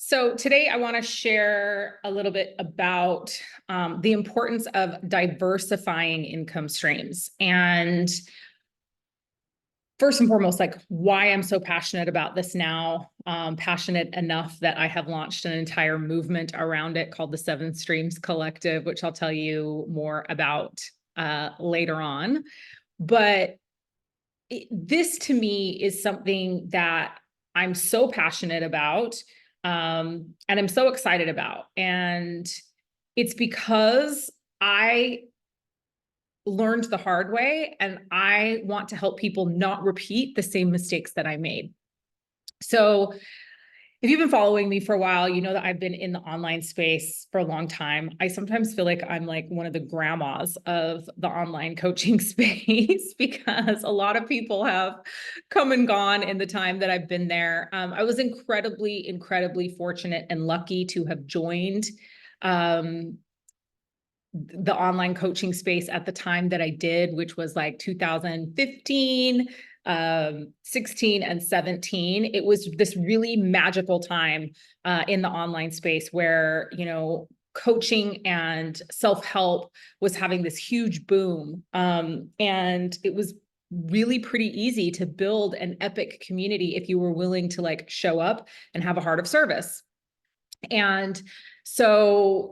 So today I want to share a little bit about the importance of diversifying income streams. And first and foremost, like why I'm so passionate about this now, passionate enough that I have launched an entire movement around it called the Seven Streams Collective, which I'll tell you more about later on. But this to me is something that I'm so passionate about, and I'm so excited about. And it's because I learned the hard way and I want to help people not repeat the same mistakes that I made. So if you've been following me for a while, you know that I've been in the online space for a long time. I sometimes feel like I'm like one of the grandmas of the online coaching space because a lot of people have come and gone in the time that I've been there. I was incredibly fortunate and lucky to have joined the online coaching space at the time that I did, which was like 2015, 16 and 17. It was this really magical time in the online space where, coaching and self-help was having this huge boom. And it was really pretty easy to build an epic community if you were willing to like show up and have a heart of service. And so,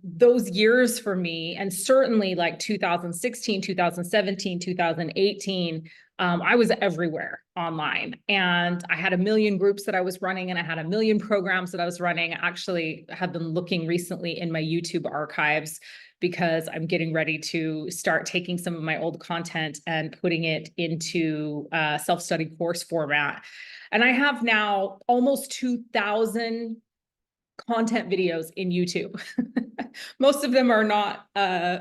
those years for me, and certainly like 2016, 2017, 2018, I was everywhere online. And I had a million groups that I was running, and I had a million programs that I was running. I actually have been looking recently in my YouTube archives because I'm getting ready to start taking some of my old content and putting it into self-study course format. And I have now almost 2,000 content videos in YouTube. Most of them are not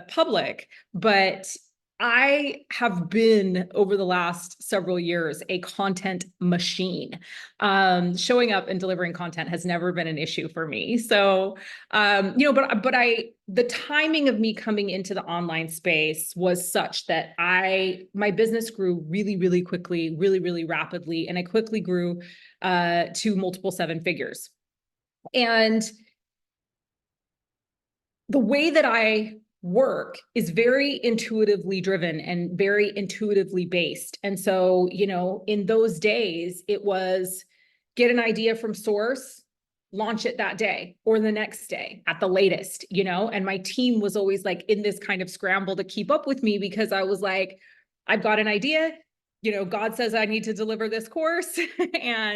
public, but I have been over the last several years a content machine. Showing up and delivering content has never been an issue for me. So, the timing of me coming into the online space was such that my business grew really quickly, really rapidly, and I quickly grew to multiple seven figures. And the way that I work is very intuitively driven and very intuitively based. And so, in those days, it was get an idea from source, launch it that day or the next day at the latest, and my team was always like in this kind of scramble to keep up with me because I was like, I've got an idea. God says I need to deliver this course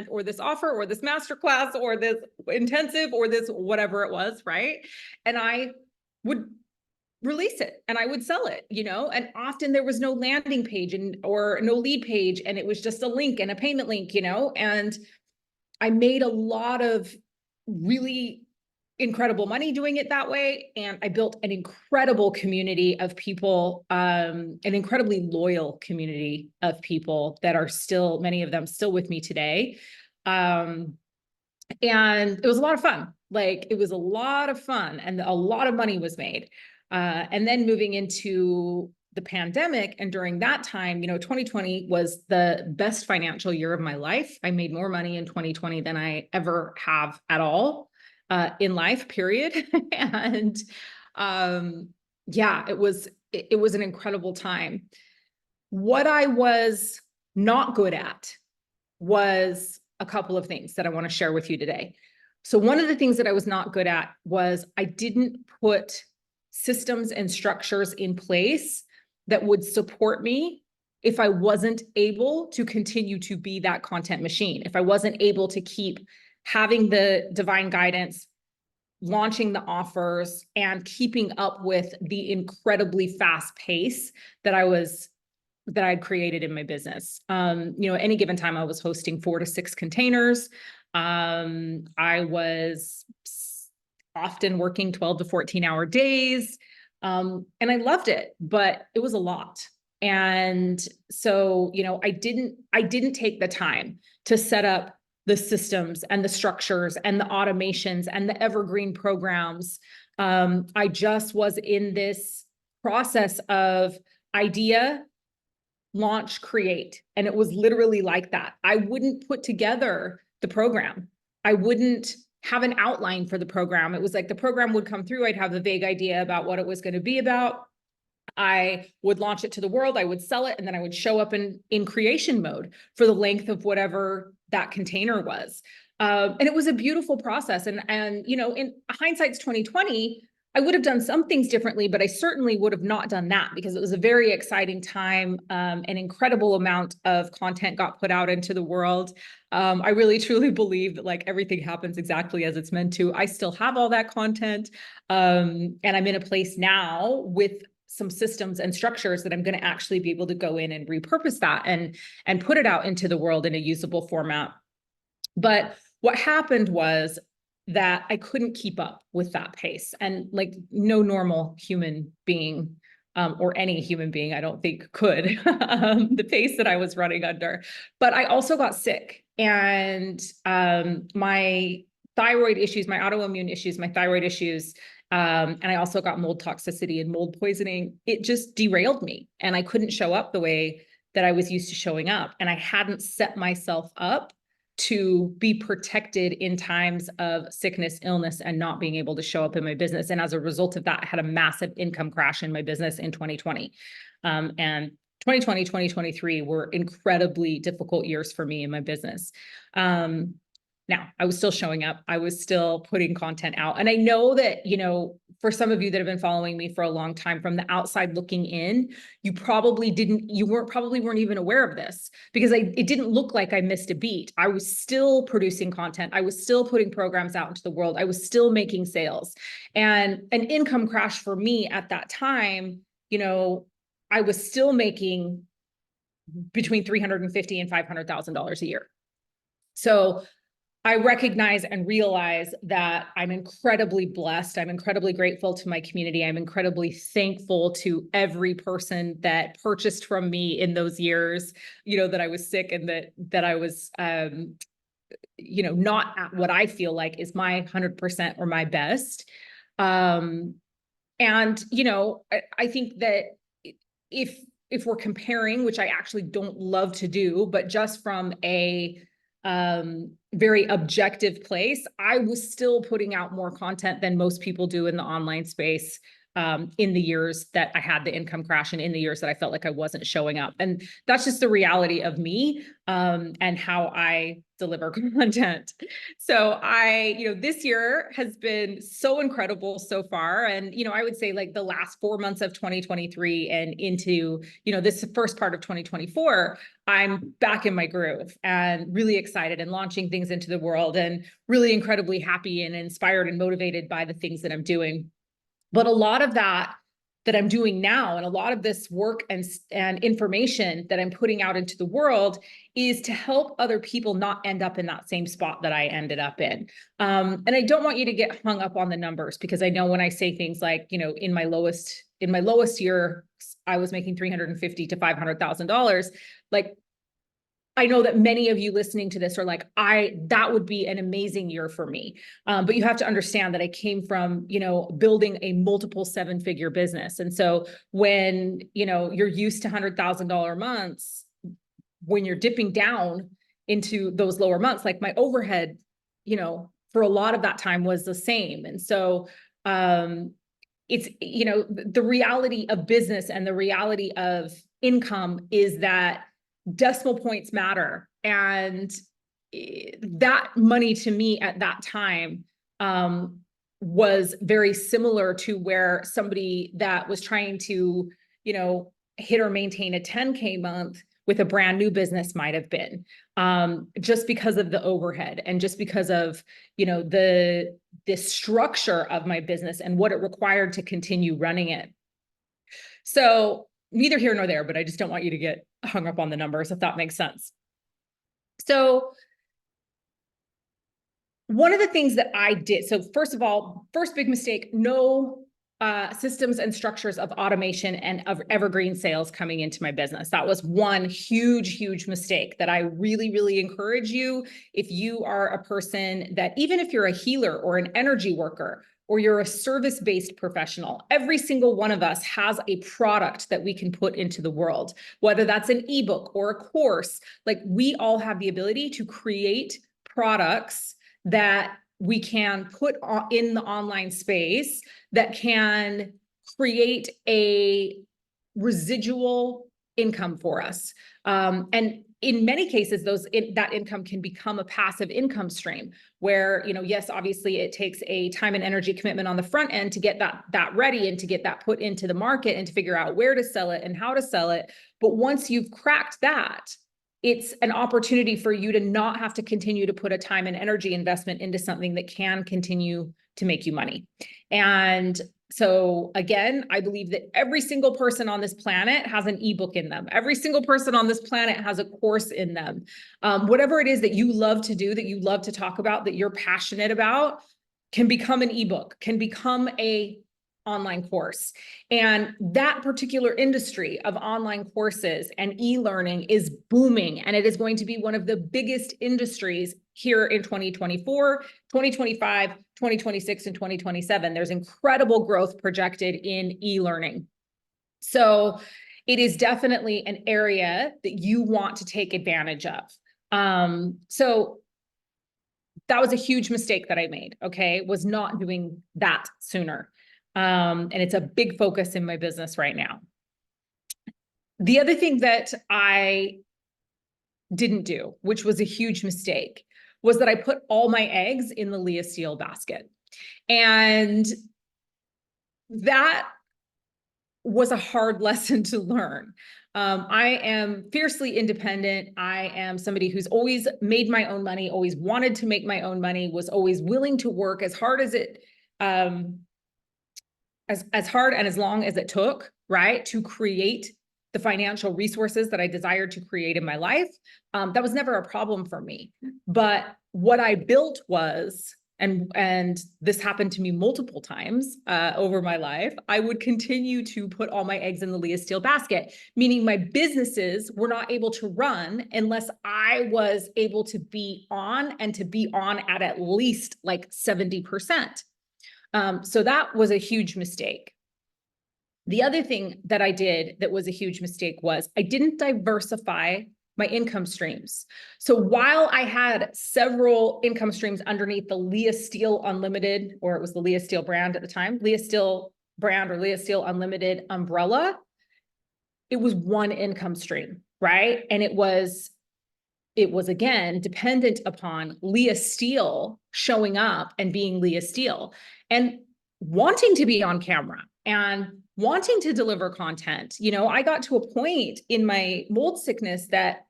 or this offer or this masterclass or this intensive or this whatever it was, right? And I would release it and I would sell it, and often there was no landing page or no lead page, and it was just a link and a payment link, and I made a lot of really incredible money doing it that way. And I built an incredible community of people, an incredibly loyal community of people that are still, many of them still with me today. And it was a lot of fun. Like it was a lot of fun and a lot of money was made. And then moving into the pandemic, and during that time, 2020 was the best financial year of my life. I made more money in 2020 than I ever have at all in life, period. And yeah, it was an incredible time. What I was not good at was a couple of things that I want to share with you today. So one of the things that I was not good at was I didn't put systems and structures in place that would support me if I wasn't able to continue to be that content machine, if I wasn't able to keep having the divine guidance, launching the offers, and keeping up with the incredibly fast pace that I'd created in my business. Any given time I was hosting 4 to 6 containers. I was often working 12 to 14-hour days. And I loved it, but it was a lot. And so, I didn't take the time to set up the systems and the structures and the automations and the evergreen programs. I just was in this process of idea, launch, create. And it was literally like that. I wouldn't put together the program. I wouldn't have an outline for the program. It was like the program would come through. I'd have a vague idea about what it was going to be about. I would launch it to the world, I would sell it, and then I would show up in creation mode for the length of whatever that container was. And it was a beautiful process. And you know, in hindsight's 2020, I would have done some things differently, but I certainly would have not done that because it was a very exciting time. An incredible amount of content got put out into the world. I really truly believe that like everything happens exactly as it's meant to. I still have all that content. And I'm in a place now with some systems and structures that I'm going to actually be able to go in and repurpose that and put it out into the world in a usable format. But what happened was that I couldn't keep up with that pace, and like no normal human being or any human being, I don't think could the pace that I was running under. But I also got sick, and my thyroid issues, my autoimmune issues, my thyroid issues, and I also got mold toxicity and mold poisoning. It just derailed me, and I couldn't show up the way that I was used to showing up. And I hadn't set myself up to be protected in times of sickness, illness, and not being able to show up in my business. And as a result of that, I had a massive income crash in my business in 2020. And 2020, 2023 were incredibly difficult years for me in my business. Now, I was still showing up. I was still putting content out. And I know that, you know, for some of you that have been following me for a long time, from the outside looking in, you probably weren't even aware of this, because it didn't look like I missed a beat. I was still producing content. I was still putting programs out into the world. I was still making sales. And an income crash for me at that time, you know, I was still making between $350,000 and $500,000 a year. So I recognize and realize that I'm incredibly blessed. I'm incredibly grateful to my community. I'm incredibly thankful to every person that purchased from me in those years, you know, that I was sick and that I was, you know, not at what I feel like is my 100% or my best. And, you know, I think that if we're comparing, which I actually don't love to do, but just from a very objective place, I was still putting out more content than most people do in the online space in the years that I had the income crash and in the years that I felt like I wasn't showing up. And that's just the reality of me and how I deliver content. So you know, this year has been so incredible so far. And, you know, I would say like the last 4 months of 2023 and into, you know, this first part of 2024, I'm back in my groove and really excited and launching things into the world and really incredibly happy and inspired and motivated by the things that I'm doing. But a lot of that I'm doing now, and a lot of this work and information that I'm putting out into the world, is to help other people not end up in that same spot that I ended up in. And I don't want you to get hung up on the numbers, because I know when I say things like, you know, in my lowest year, I was making $350,000 to $500,000. Like, I know that many of you listening to this are like, that would be an amazing year for me. But you have to understand that I came from, you know, building a multiple 7-figure business. And so when, you know, you're used to $100,000 months, when you're dipping down into those lower months, like my overhead, you know, for a lot of that time was the same. And so it's, you know, the reality of business and the reality of income is that decimal points matter. And that money to me at that time was very similar to where somebody that was trying to, you know, hit or maintain a 10K month with a brand new business might have been, just because of the overhead and just because of, you know, the structure of my business and what it required to continue running it. So neither here nor there, but I just don't want you to get hung up on the numbers, if that makes sense. So one of the things that I did, so first of all, first big mistake, no systems and structures of automation and of evergreen sales coming into my business. That was one huge, huge mistake that I really, really encourage you. If you are a person that, even if you're a healer or an energy worker, or you're a service-based professional, every single one of us has a product that we can put into the world, whether that's an ebook or a course. Like, we all have the ability to create products that we can put in the online space that can create a residual income for us. And in many cases, that income can become a passive income stream where, yes, obviously it takes a time and energy commitment on the front end to get that ready and to get that put into the market and to figure out where to sell it and how to sell it. But once you've cracked that, it's an opportunity for you to not have to continue to put a time and energy investment into something that can continue to make you money. And so again, I believe that every single person on this planet has an ebook in them. Every single person on this planet has a course in them. Whatever it is that you love to do, that you love to talk about, that you're passionate about, can become an ebook, can become a online course. And that particular industry of online courses and e-learning is booming. And it is going to be one of the biggest industries here in 2024, 2025, 2026, and 2027. There's incredible growth projected in e-learning. So it is definitely an area that you want to take advantage of. So that was a huge mistake that I made, okay, was not doing that sooner. And it's a big focus in my business right now. The other thing that I didn't do, which was a huge mistake, was that I put all my eggs in the Leah Steele basket. And that was a hard lesson to learn. I am fiercely independent. I am somebody who's always made my own money, always wanted to make my own money, was always willing to work as hard as it, as hard and as long as it took, right, to create the financial resources that I desired to create in my life. That was never a problem for me. But what I built was, and this happened to me multiple times over my life, I would continue to put all my eggs in the Leah Steele basket, meaning my businesses were not able to run unless I was able to be on, and to be on at least like 70%. So that was a huge mistake. The other thing that I did that was a huge mistake was I didn't diversify my income streams. So while I had several income streams underneath the Leah Steele Unlimited, or it was the Leah Steele brand at the time, Leah Steele brand or Leah Steele Unlimited umbrella, it was one income stream, right? And it was again dependent upon Leah Steele showing up and being Leah Steele and wanting to be on camera and wanting to deliver content. I got to a point in my mold sickness that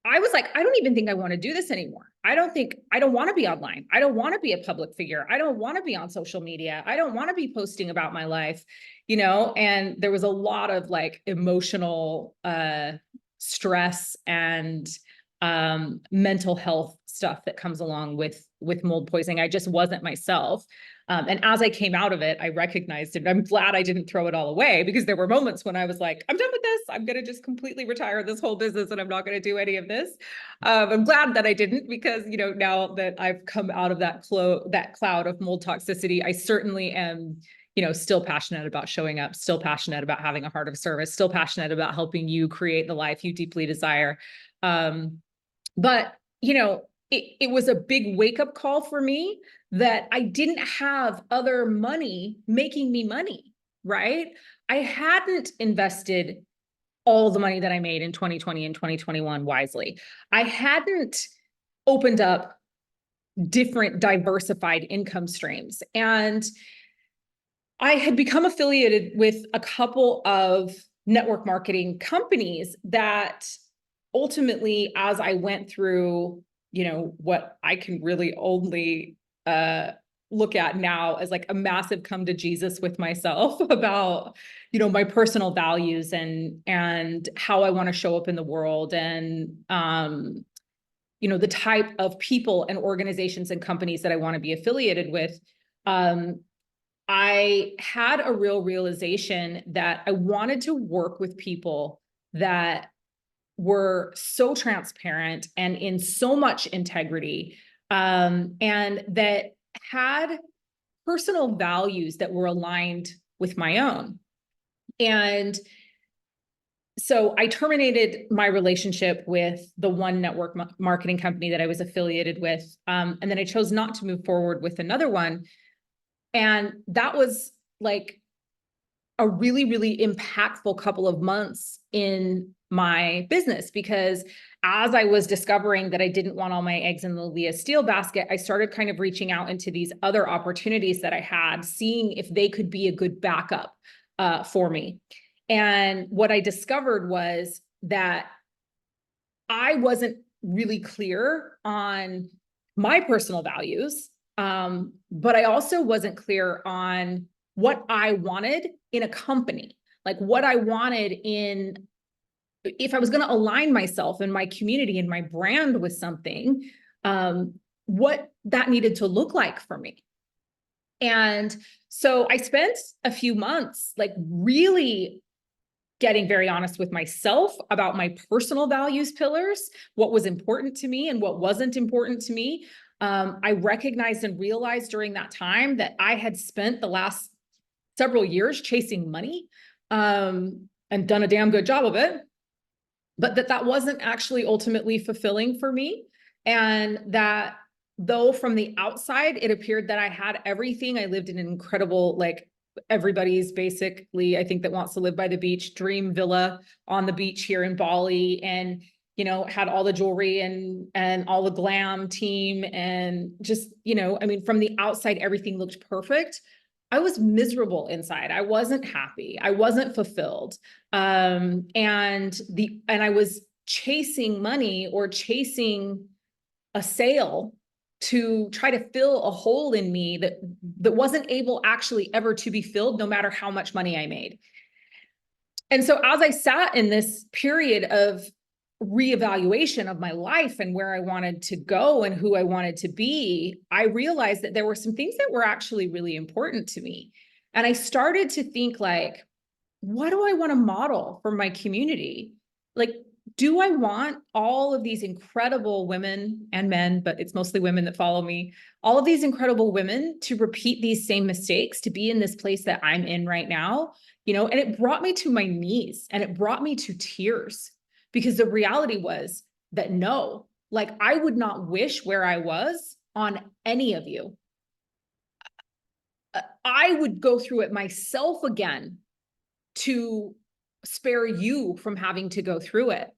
I was like, I don't even think I want to do this anymore. I don't want to be online. I don't want to be a public figure. I don't want to be on social media. I don't want to be posting about my life, and there was a lot of like emotional stress and mental health stuff that comes along with mold poisoning. I just wasn't myself. And as I came out of it, I recognized it. I'm glad I didn't throw it all away, because there were moments when I was like, I'm done with this. I'm going to just completely retire this whole business and I'm not going to do any of this. I'm glad that I didn't, because, now that I've come out of that cloud of mold toxicity, I certainly am, still passionate about showing up, still passionate about having a heart of service, still passionate about helping you create the life you deeply desire. But, it was a big wake-up call for me that I didn't have other money making me money, right? I hadn't invested all the money that I made in 2020 and 2021 wisely. I hadn't opened up different diversified income streams. And I had become affiliated with a couple of network marketing companies that ultimately, as I went through, what I can really only look at now as like a massive come to Jesus with myself about, my personal values and how I want to show up in the world, and the type of people and organizations and companies that I want to be affiliated with. I had a real realization that I wanted to work with people that were so transparent and in so much integrity, and that had personal values that were aligned with my own. And So I terminated my relationship with the one network marketing company that I was affiliated with. And then I chose not to move forward with another one. And that was like a really, really impactful couple of months in my business, because as I was discovering that I didn't want all my eggs in the Leah Steele basket, I started kind of reaching out into these other opportunities that I had, seeing if they could be a good backup for me. And what I discovered was that I wasn't really clear on my personal values, but I also wasn't clear on what I wanted in a company, like what I wanted in, if I was going to align myself and my community and my brand with something, what that needed to look like for me. And so I spent a few months like really getting very honest with myself about my personal values pillars, what was important to me and what wasn't important to me. I recognized and realized during that time that I had spent the last several years chasing money, and done a damn good job of it, but that wasn't actually ultimately fulfilling for me. And that though from the outside, it appeared that I had everything, I lived in an incredible, like, everybody's basically, I think, that wants to live by the beach, dream villa on the beach here in Bali, and had all the jewelry and all the glam team, and just, I mean, from the outside, everything looked perfect. I was miserable inside. I wasn't happy. I wasn't fulfilled. And I was chasing money or chasing a sale to try to fill a hole in me that wasn't able actually ever to be filled, no matter how much money I made. And so as I sat in this period of reevaluation of my life and where I wanted to go and who I wanted to be, I realized that there were some things that were actually really important to me. And I started to think, like, what do I want to model for my community? Like, do I want all of these incredible women and men, but it's mostly women that follow me, all of these incredible women to repeat these same mistakes, to be in this place that I'm in right now? And it brought me to my knees, and it brought me to tears, because the reality was that no, like, I would not wish where I was on any of you. I would go through it myself again to spare you from having to go through it.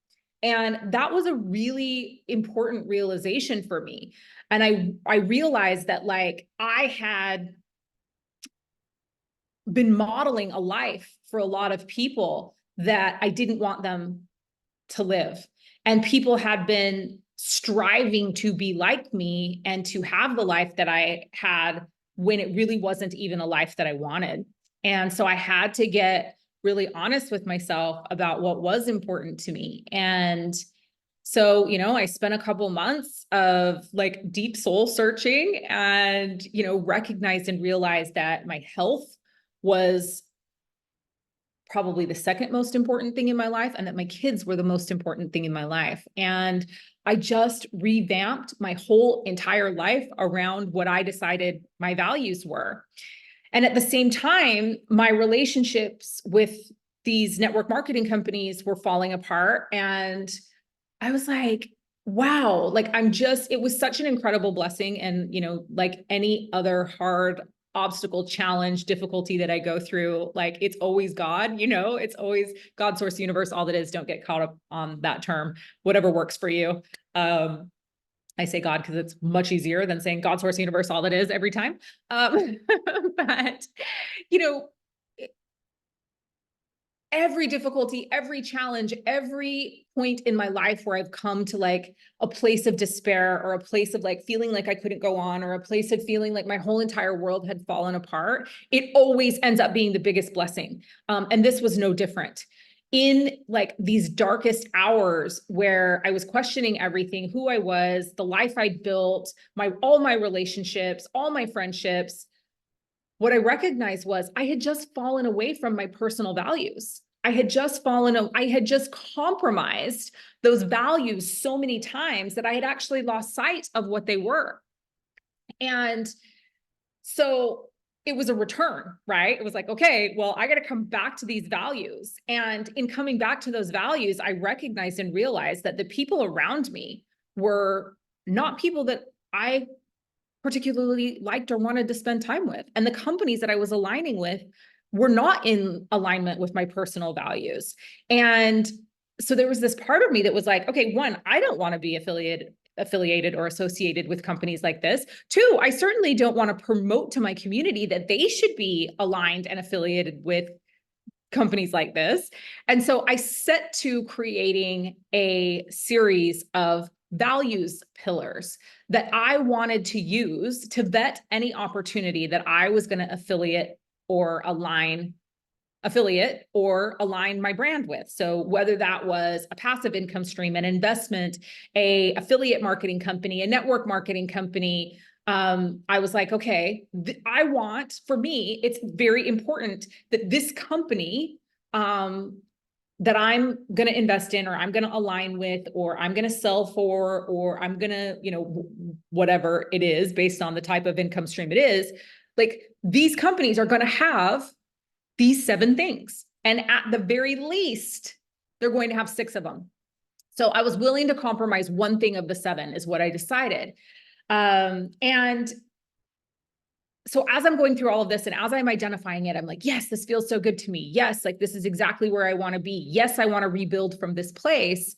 And that was a really important realization for me. And I realized that, like, I had been modeling a life for a lot of people that I didn't want them to live. And people had been striving to be like me and to have the life that I had, when it really wasn't even a life that I wanted. And so I had to get really honest with myself about what was important to me. And so, I spent a couple months of like deep soul searching, and, recognized and realized that my health was probably the second most important thing in my life, and that my kids were the most important thing in my life. And I just revamped my whole entire life around what I decided my values were. And at the same time, my relationships with these network marketing companies were falling apart. And I was like, wow, like, it was such an incredible blessing. And, like any other hard obstacle, challenge, difficulty that I go through, like, it's always God, it's always God, source, universe, all that is. Don't get caught up on that term, whatever works for you. I say God because it's much easier than saying God, source, universe, all that is every time. But, every difficulty, every challenge, every point in my life where I've come to like a place of despair, or a place of like feeling like I couldn't go on, or a place of feeling like my whole entire world had fallen apart, it always ends up being the biggest blessing. And this was no different. In like these darkest hours where I was questioning everything, who I was, the life I'd built, all my relationships, all my friendships, what I recognized was I had just fallen away from my personal values. I had just compromised those values so many times that I had actually lost sight of what they were. And so it was a return, right? It was like, okay, well, I got to come back to these values. And in coming back to those values, I recognized and realized that the people around me were not people that I particularly liked or wanted to spend time with. And the companies that I was aligning with were not in alignment with my personal values. And so there was this part of me that was like, okay, one, I don't want to be affiliated or associated with companies like this. Two, I certainly don't want to promote to my community that they should be aligned and affiliated with companies like this. And so I set to creating a series of values pillars that I wanted to use to vet any opportunity that I was going to affiliate or align my brand with. So whether that was a passive income stream, an investment, a affiliate marketing company, a network marketing company, I was like, okay, for me, it's very important that this company that I'm going to invest in, or I'm going to align with, or I'm going to sell for, or I'm going to, whatever it is based on the type of income stream it is, like these companies are going to have these 7 things. And at the very least, they're going to have 6 of them. So I was willing to compromise one thing of the 7 is what I decided. And so as I'm going through all of this and as I'm identifying it, I'm like, yes, this feels so good to me. Yes, like this is exactly where I want to be. Yes, I want to rebuild from this place.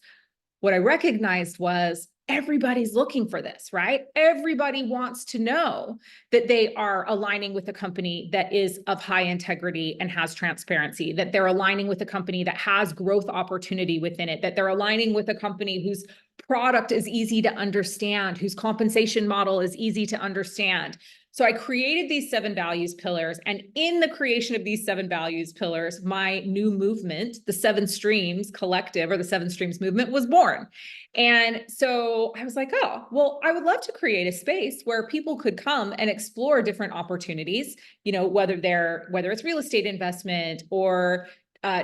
What I recognized was everybody's looking for this, right? Everybody wants to know that they are aligning with a company that is of high integrity and has transparency, that they're aligning with a company that has growth opportunity within it, that they're aligning with a company whose product is easy to understand, whose compensation model is easy to understand. So I created these 7 values pillars, and in the creation of these 7 values pillars, my new movement, the 7 Streams Collective, or the 7 Streams movement, was born. And so I was like, oh, well, I would love to create a space where people could come and explore different opportunities, whether it's real estate investment or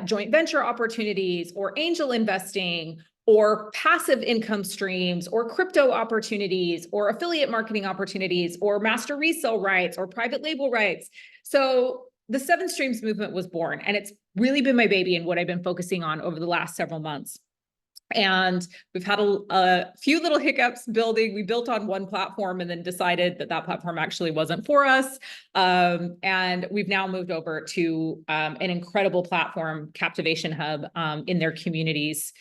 joint venture opportunities or angel investing or passive income streams, or crypto opportunities, or affiliate marketing opportunities, or master resale rights, or private label rights. So the 7 Streams movement was born, and it's really been my baby and what I've been focusing on over the last several months. And we've had a few little hiccups building. We built on one platform and then decided that platform actually wasn't for us. And we've now moved over to an incredible platform, Captivation Hub, in their communities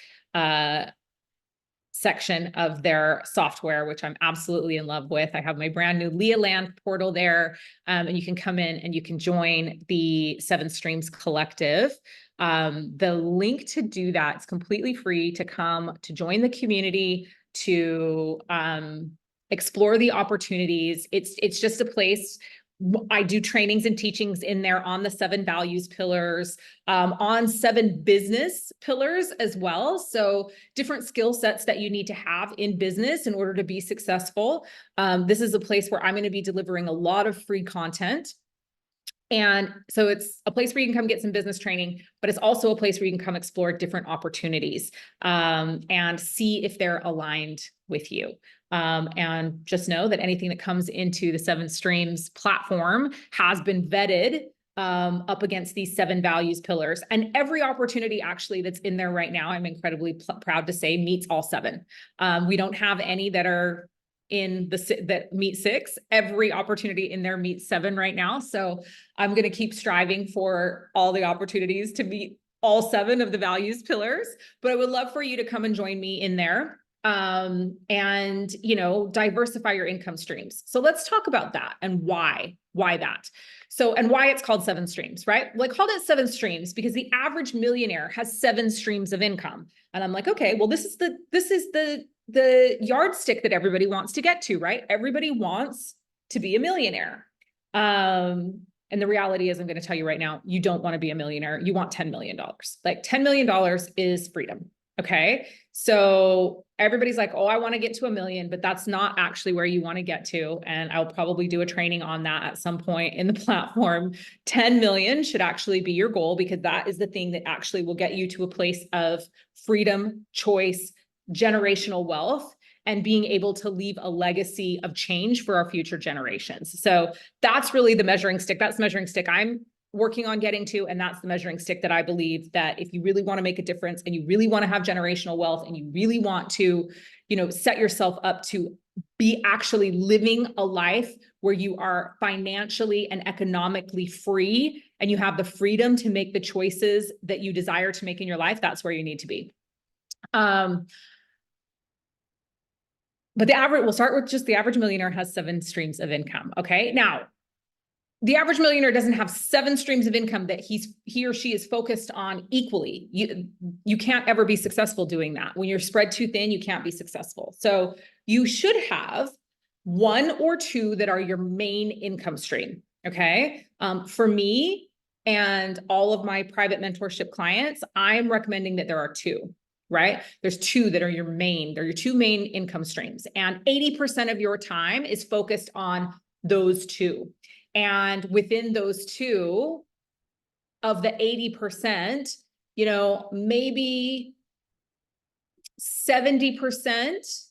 section of their software, which I'm absolutely in love with. I have my brand new Leah Land portal there, and you can come in and you can join the 7 Streams Collective. The link to do that is completely free to come to join the community, to explore the opportunities. It's just a place. I do trainings and teachings in there on the 7 values pillars, on 7 business pillars as well. So different skill sets that you need to have in business in order to be successful. This is a place where I'm going to be delivering a lot of free content. And so it's a place where you can come get some business training, but it's also a place where you can come explore different opportunities and see if they're aligned with you. And just know that anything that comes into the 7 Streams platform has been vetted up against these 7 values pillars. And every opportunity actually that's in there right now, I'm incredibly proud to say, meets all 7. We don't have any that are that meet 6. Every opportunity in there meets 7 right now. So I'm going to keep striving for all the opportunities to meet all 7 of the values pillars, but I would love for you to come and join me in there. And diversify your income streams. So let's talk about that and why that. So, and why it's called 7 Streams, right? Well, I called it 7 Streams because the average millionaire has 7 streams of income. And I'm like, okay, well, this is the yardstick that everybody wants to get to, right? Everybody wants to be a millionaire. And the reality is, I'm going to tell you right now, you don't want to be a millionaire. You want $10 million. Like $10 million is freedom. Okay. So everybody's like, oh, I want to get to $1 million, but that's not actually where you want to get to. And I'll probably do a training on that at some point in the platform. 10 million should actually be your goal, because that is the thing that actually will get you to a place of freedom, choice, generational wealth. and being able to leave a legacy of change for our future generations. So that's really the measuring stick. That's the measuring stick I'm working on getting to. And that's the measuring stick that I believe that if you really want to make a difference and you really want to have generational wealth and you really want to, set yourself up to be actually living a life where you are financially and economically free and you have the freedom to make the choices that you desire to make in your life, that's where you need to be. But we'll start with just the average millionaire has 7 streams of income. Okay. Now, the average millionaire doesn't have 7 streams of income that he or she is focused on equally. You can't ever be successful doing that. When you're spread too thin, you can't be successful. So you should have 1 or 2 that are your main income stream. Okay. For me and all of my private mentorship clients, I'm recommending that there are 2. Right? There's 2 that are they're your 2 main income streams. And 80% of your time is focused on those 2. And within those 2 of the 80%, maybe 70%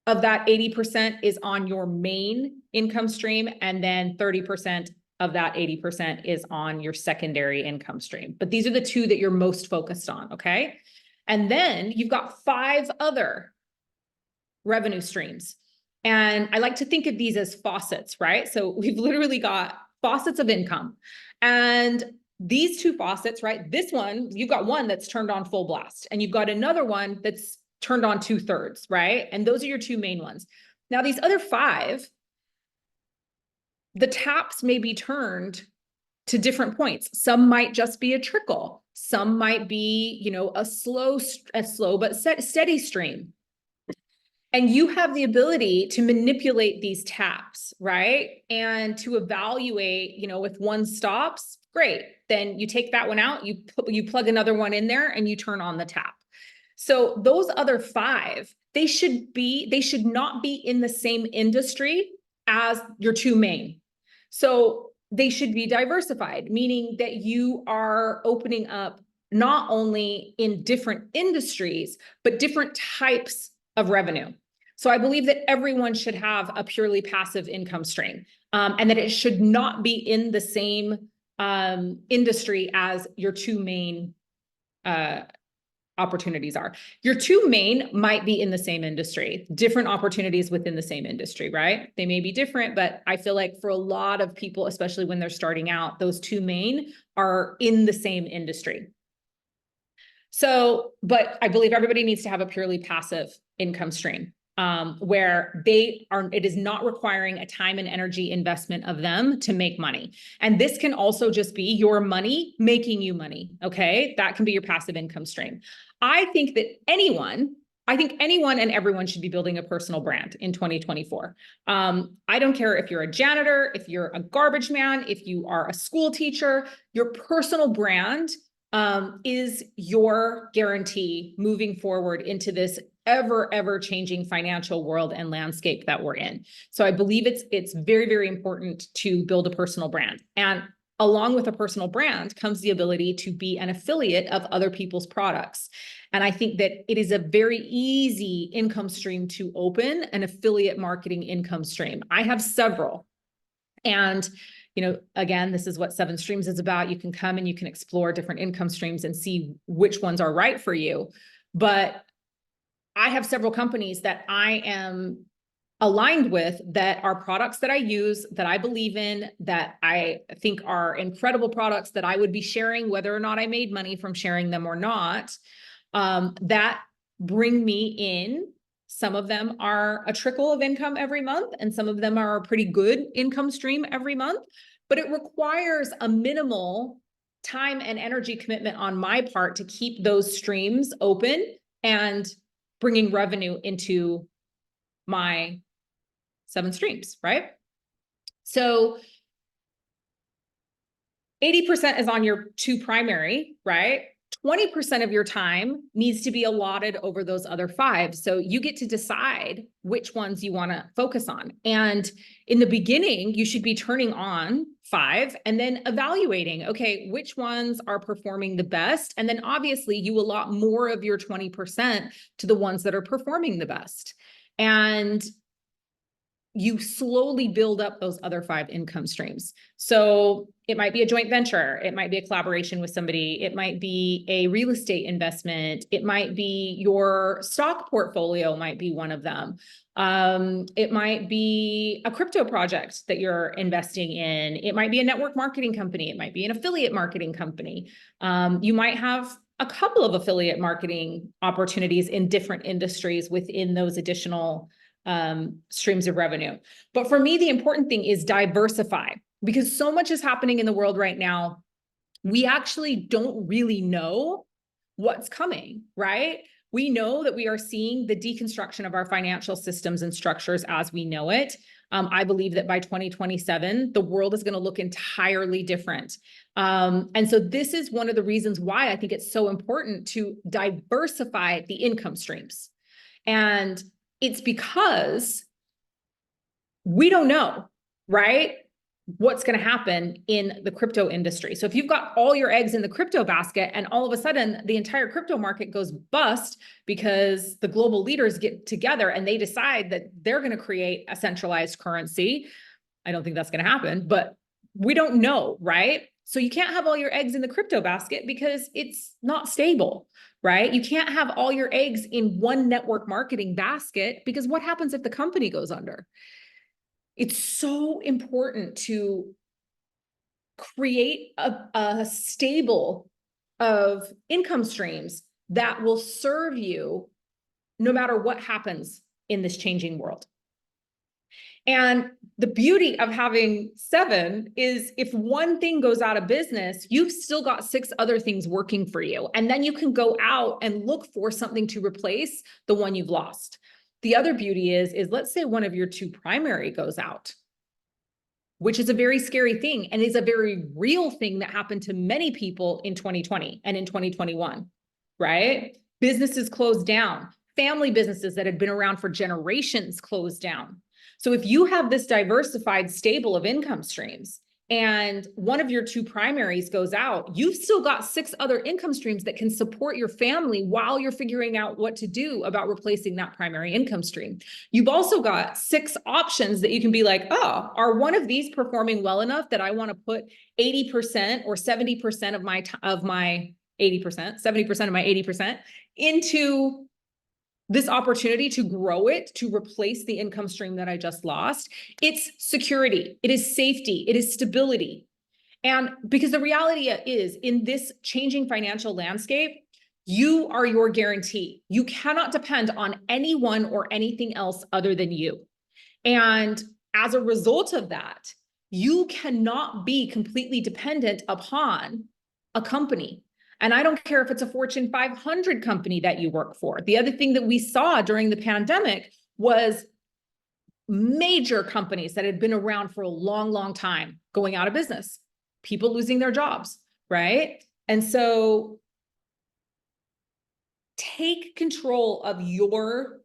of that 80% is on your main income stream. And then 30% of that 80% is on your secondary income stream. But these are the 2 that you're most focused on. Okay. And then you've got 5 other revenue streams. And I like to think of these as faucets, right? So we've literally got faucets of income. And these 2 faucets, right? This one, you've got one that's turned on full blast, and you've got another one that's turned on 2/3, right? And those are your 2 main ones. Now, these other 5, the taps may be turned to different points. Some might just be a trickle. Some might be, a slow but steady stream. And you have the ability to manipulate these taps, right? And to evaluate, if one stops, great. Then you take that one out, you plug another one in there and you turn on the tap. So those other 5, they should not be in the same industry as your 2 main. So they should be diversified, meaning that you are opening up not only in different industries, but different types of revenue. So I believe that everyone should have a purely passive income stream, and that it should not be in the same industry as your 2 main opportunities are. Your 2 main might be in the same industry, different opportunities within the same industry, right? They may be different, but I feel like for a lot of people, especially when they're starting out, those 2 main are in the same industry. So, but I believe everybody needs to have a purely passive income stream, where it is not requiring a time and energy investment of them to make money. And this can also just be your money making you money. Okay. That can be your passive income stream. I think anyone and everyone should be building a personal brand in 2024. I don't care if you're a janitor, if you're a garbage man, if you are a school teacher, your personal brand is your guarantee moving forward into this ever changing financial world and landscape that we're in. So I believe it's very, very important to build a personal brand. And along with a personal brand comes the ability to be an affiliate of other people's products. And I think that it is a very easy income stream to open, an affiliate marketing income stream. I have several. And again, this is what 7 streams is about. You can come and you can explore different income streams and see which ones are right for you. But I have several companies that I am aligned with that are products that I use, that I believe in, that I think are incredible products that I would be sharing, whether or not I made money from sharing them or not, that bring me in. Some of them are a trickle of income every month, and some of them are a pretty good income stream every month, but it requires a minimal time and energy commitment on my part to keep those streams open and bringing revenue into my 7 streams, right? So 80% is on your 2 primary, right? 20% of your time needs to be allotted over those other 5. So you get to decide which ones you want to focus on. And in the beginning, you should be turning on 5 and then evaluating, okay, which ones are performing the best? And then obviously you allot more of your 20% to the ones that are performing the best. And you slowly build up those other 5 income streams. So it might be a joint venture. It might be a collaboration with somebody. It might be a real estate investment. It might be your stock portfolio might be one of them. It might be a crypto project that you're investing in. It might be a network marketing company. It might be an affiliate marketing company. You might have a couple of affiliate marketing opportunities in different industries within those additional streams of revenue. But for me, the important thing is diversify, because so much is happening in the world right now. We actually don't really know what's coming, right? We know that we are seeing the deconstruction of our financial systems and structures as we know it. I believe that by 2027, the world is going to look entirely different. And so this is one of the reasons why I think it's so important to diversify the income streams. And it's because we don't know, right, what's going to happen in the crypto industry. So if you've got all your eggs in the crypto basket and all of a sudden the entire crypto market goes bust because the global leaders get together and they decide that they're going to create a centralized currency, I don't think that's going to happen, but we don't know, right? So you can't have all your eggs in the crypto basket because it's not stable, right? You can't have all your eggs in one network marketing basket, because what happens if the company goes under? It's so important to create a stable of income streams that will serve you no matter what happens in this changing world. And the beauty of having 7 is if one thing goes out of business, you've still got 6 other things working for you. And then you can go out and look for something to replace the one you've lost. The other beauty is let's say one of your 2 primary goes out, which is a very scary thing and is a very real thing that happened to many people in 2020 and in 2021, right? Businesses closed down. Family businesses that had been around for generations closed down. So if you have this diversified stable of income streams and one of your 2 primaries goes out, you've still got 6 other income streams that can support your family while you're figuring out what to do about replacing that primary income stream. You've also got 6 options that you can be like, oh, are one of these performing well enough that I want to put 80% or 70% of my 80%, 70% of my 80% into this opportunity to grow it, to replace the income stream that I just lost. It's security, it is safety, it is stability. And because the reality is, in this changing financial landscape, you are your guarantee. You cannot depend on anyone or anything else other than you. And as a result of that, you cannot be completely dependent upon a company. And I don't care if it's a Fortune 500 company that you work for. The other thing that we saw during the pandemic was major companies that had been around for a long, long time going out of business, people losing their jobs, right? And so take control of your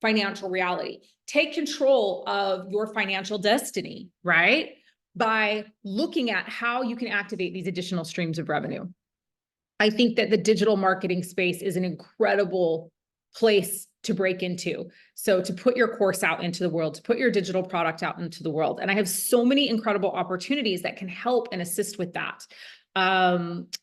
financial reality. Take control of your financial destiny, right? By looking at how you can activate these additional streams of revenue. I think that the digital marketing space is an incredible place to break into. So to put your course out into the world, to put your digital product out into the world. And I have so many incredible opportunities that can help and assist with that.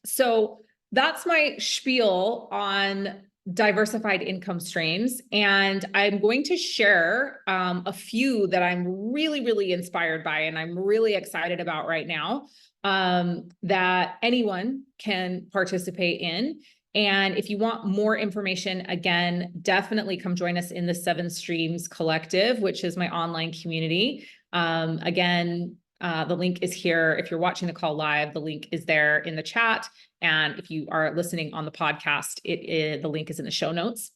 So that's my spiel on diversified income streams. And I'm going to share a few that I'm really, really inspired by and I'm really excited about right now, that anyone can participate in. And if you want more information, again, definitely come join us in the 7 Streams Collective, which is my online community. Again, the link is here. If you're watching the call live, the link is there in the chat. And if you are listening on the podcast, the link is in the show notes.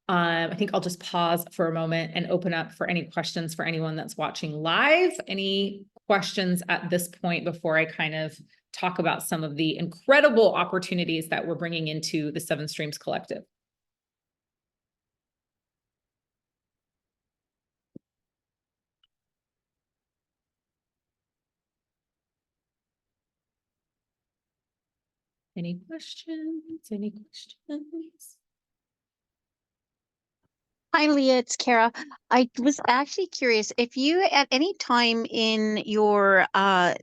I think I'll just pause for a moment and open up for any questions for anyone that's watching live. Any questions at this point before I kind of talk about some of the incredible opportunities that we're bringing into the 7 Streams Collective? Any questions? Any questions? Hi, Leah, it's Kara. I was actually curious if you, at any time in your, I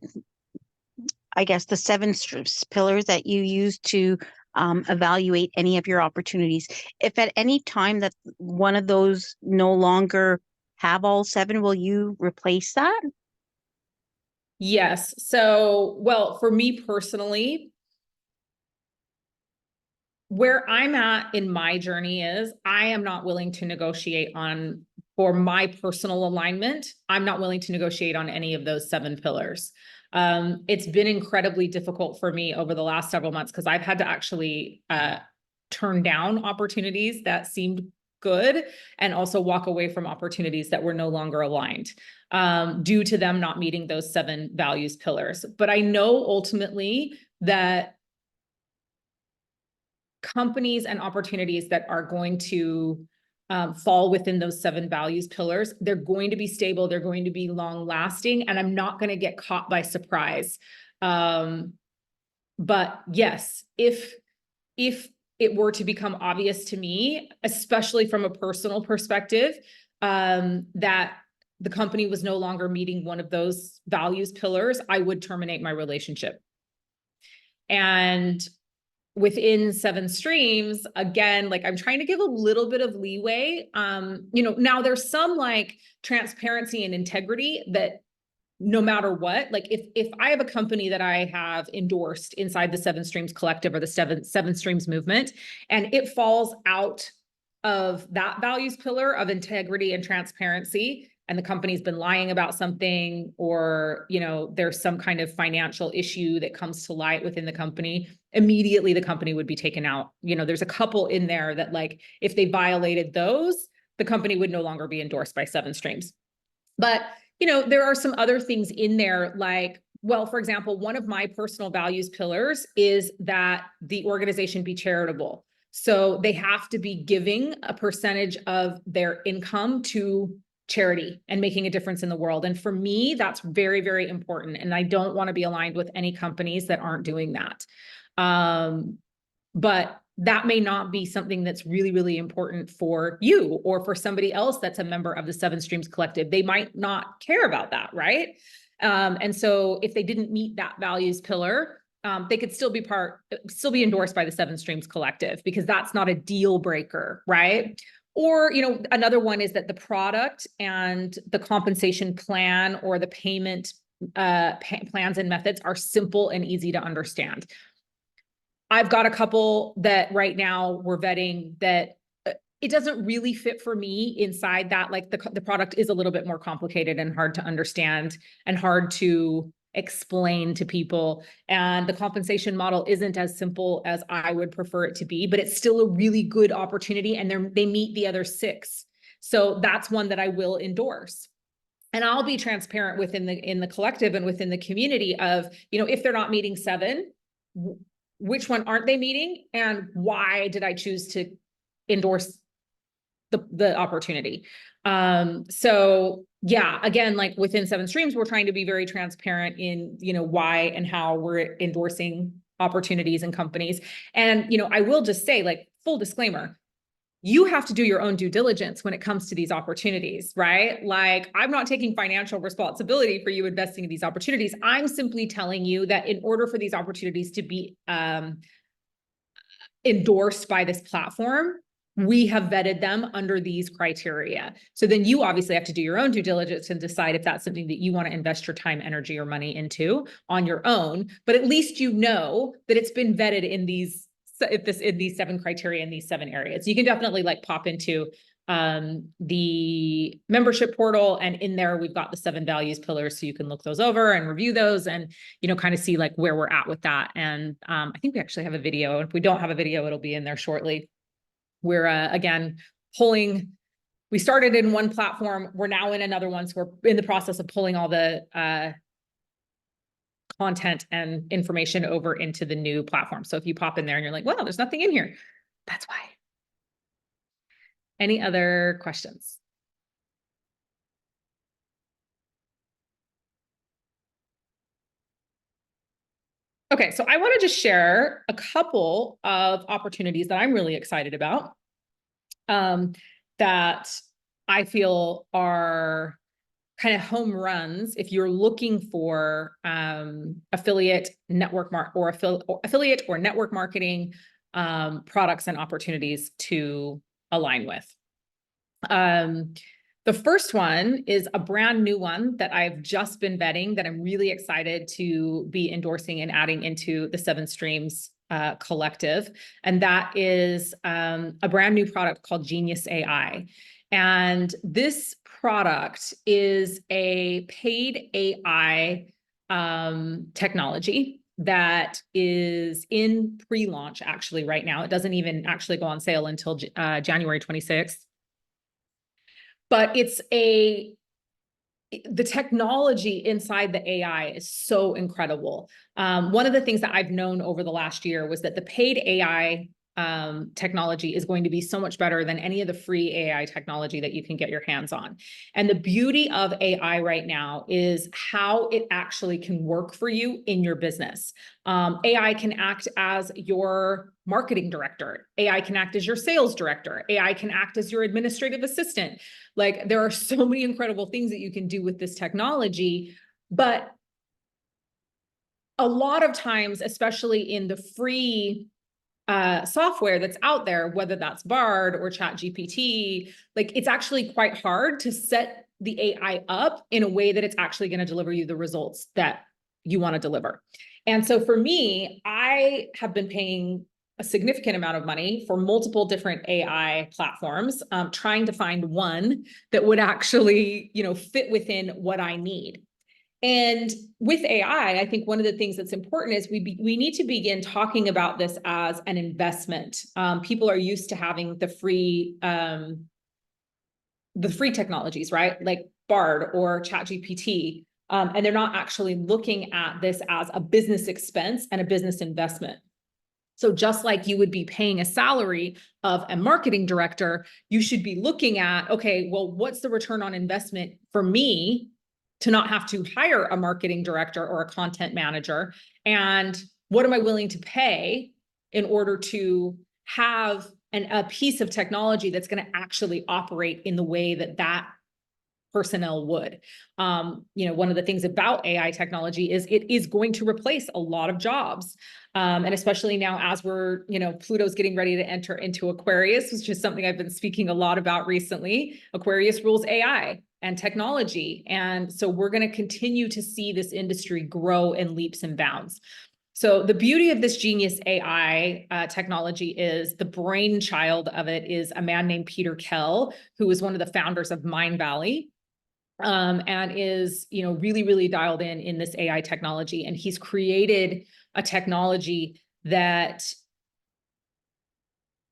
guess, the pillars that you use to evaluate any of your opportunities, if at any time that one of those no longer have all seven, will you replace that? Yes. So, well, for me personally, where I'm at in my journey is I am not willing to negotiate on, for my personal alignment, I'm not willing to negotiate on any of those seven pillars. It's been incredibly difficult for me over the last several months because I've had to actually turn down opportunities that seemed good and also walk away from opportunities that were no longer aligned due to them not meeting those seven values pillars. But I know ultimately that companies and opportunities that are going to fall within those seven values pillars, they're going to be stable, they're going to be long lasting, and I'm not going to get caught by surprise. But yes, if it were to become obvious to me, especially from a personal perspective, that the company was no longer meeting one of those values pillars, I would terminate my relationship. And within seven streams, again, like I'm trying to give a little bit of leeway. Now there's some like transparency and integrity that no matter what, like if I have a company that I have endorsed inside the Seven Streams Collective or the seven Streams movement, and it falls out of that values pillar of integrity and transparency, and the company's been lying about something, or there's some kind of financial issue that comes to light within the company, immediately the company would be taken out. There's a couple in there that, like, if they violated those, the company would no longer be endorsed by Seven Streams. But there are some other things in there, like, well, for example, one of my personal values pillars is that the organization be charitable. So they have to be giving a percentage of their income to charity and making a difference in the world. And for me, that's very, very important. And I don't want to be aligned with any companies that aren't doing that. But that may not be something that's really, really important for you or for somebody else that's a member of the Seven Streams Collective. They might not care about that, right? And so if they didn't meet that values pillar, they could still be endorsed by the Seven Streams Collective, because that's not a deal breaker, right? Or, another one is that the product and the compensation plan or the payment plans and methods are simple and easy to understand. I've got a couple that right now we're vetting that it doesn't really fit for me inside that. Like the product is a little bit more complicated and hard to understand and hard to explain to people. And the compensation model isn't as simple as I would prefer it to be, but it's still a really good opportunity, and they meet the other six. So that's one that I will endorse. And I'll be transparent in the collective and within the community of, if they're not meeting seven, which one aren't they meeting, and why did I choose to endorse the opportunity? So yeah, again, like within Seven Streams, we're trying to be very transparent in, why and how we're endorsing opportunities and companies. And, I will just say, like, full disclaimer, you have to do your own due diligence when it comes to these opportunities, right? Like, I'm not taking financial responsibility for you investing in these opportunities. I'm simply telling you that in order for these opportunities to be endorsed by this platform, we have vetted them under these criteria. So then you obviously have to do your own due diligence and decide if that's something that you want to invest your time, energy, or money into on your own. But at least you know that it's been vetted in these seven criteria in these seven areas. You can definitely like pop into the membership portal, and in there we've got the seven values pillars, so you can look those over and review those and kind of see like where we're at with that. And I think we actually have a video. If we don't have a video, it'll be in there shortly. We're again pulling. We started in one platform, we're now in another one, so we're in the process of pulling all the content and information over into the new platform. So if you pop in there and you're like, well, there's nothing in here, that's why. Any other questions? Okay, so I want to just share a couple of opportunities that I'm really excited about. that I feel are kind of home runs if you're looking for affiliate network affiliate or network marketing products and opportunities to align with. The first one is a brand new one that I've just been vetting that I'm really excited to be endorsing and adding into the Seven Streams collective. And that is a brand new product called Genius AI. And this product is a paid AI technology that is in pre-launch actually right now. It doesn't even actually go on sale until January 26th. But the technology inside the AI is so incredible. One of the things that I've known over the last year was that the paid AI technology is going to be so much better than any of the free AI technology that you can get your hands on. And the beauty of AI right now is how it actually can work for you in your business. AI can act as your marketing director. AI can act as your sales director. AI can act as your administrative assistant. Like, there are so many incredible things that you can do with this technology, but a lot of times, especially in the free software that's out there, whether that's Bard or ChatGPT, like, it's actually quite hard to set the AI up in a way that it's actually going to deliver you the results that you want to deliver. And so for me, I have been paying a significant amount of money for multiple different AI platforms, trying to find one that would actually, fit within what I need. And with AI, I think one of the things that's important is we need to begin talking about this as an investment. People are used to having the free technologies, right? Like Bard or ChatGPT, and they're not actually looking at this as a business expense and a business investment. So just like you would be paying a salary of a marketing director, you should be looking at, okay, well, what's the return on investment for me to not have to hire a marketing director or a content manager? And what am I willing to pay in order to have a piece of technology that's going to actually operate in the way that personnel would? One of the things about AI technology is it is going to replace a lot of jobs. And especially now as Pluto's getting ready to enter into Aquarius, which is something I've been speaking a lot about recently. Aquarius rules AI and technology. And so we're going to continue to see this industry grow in leaps and bounds. So the beauty of this Genius AI technology is the brainchild of it is a man named Peter Kell, who is one of the founders of Mindvalley. And is, really, really dialed in this AI technology. And he's created a technology that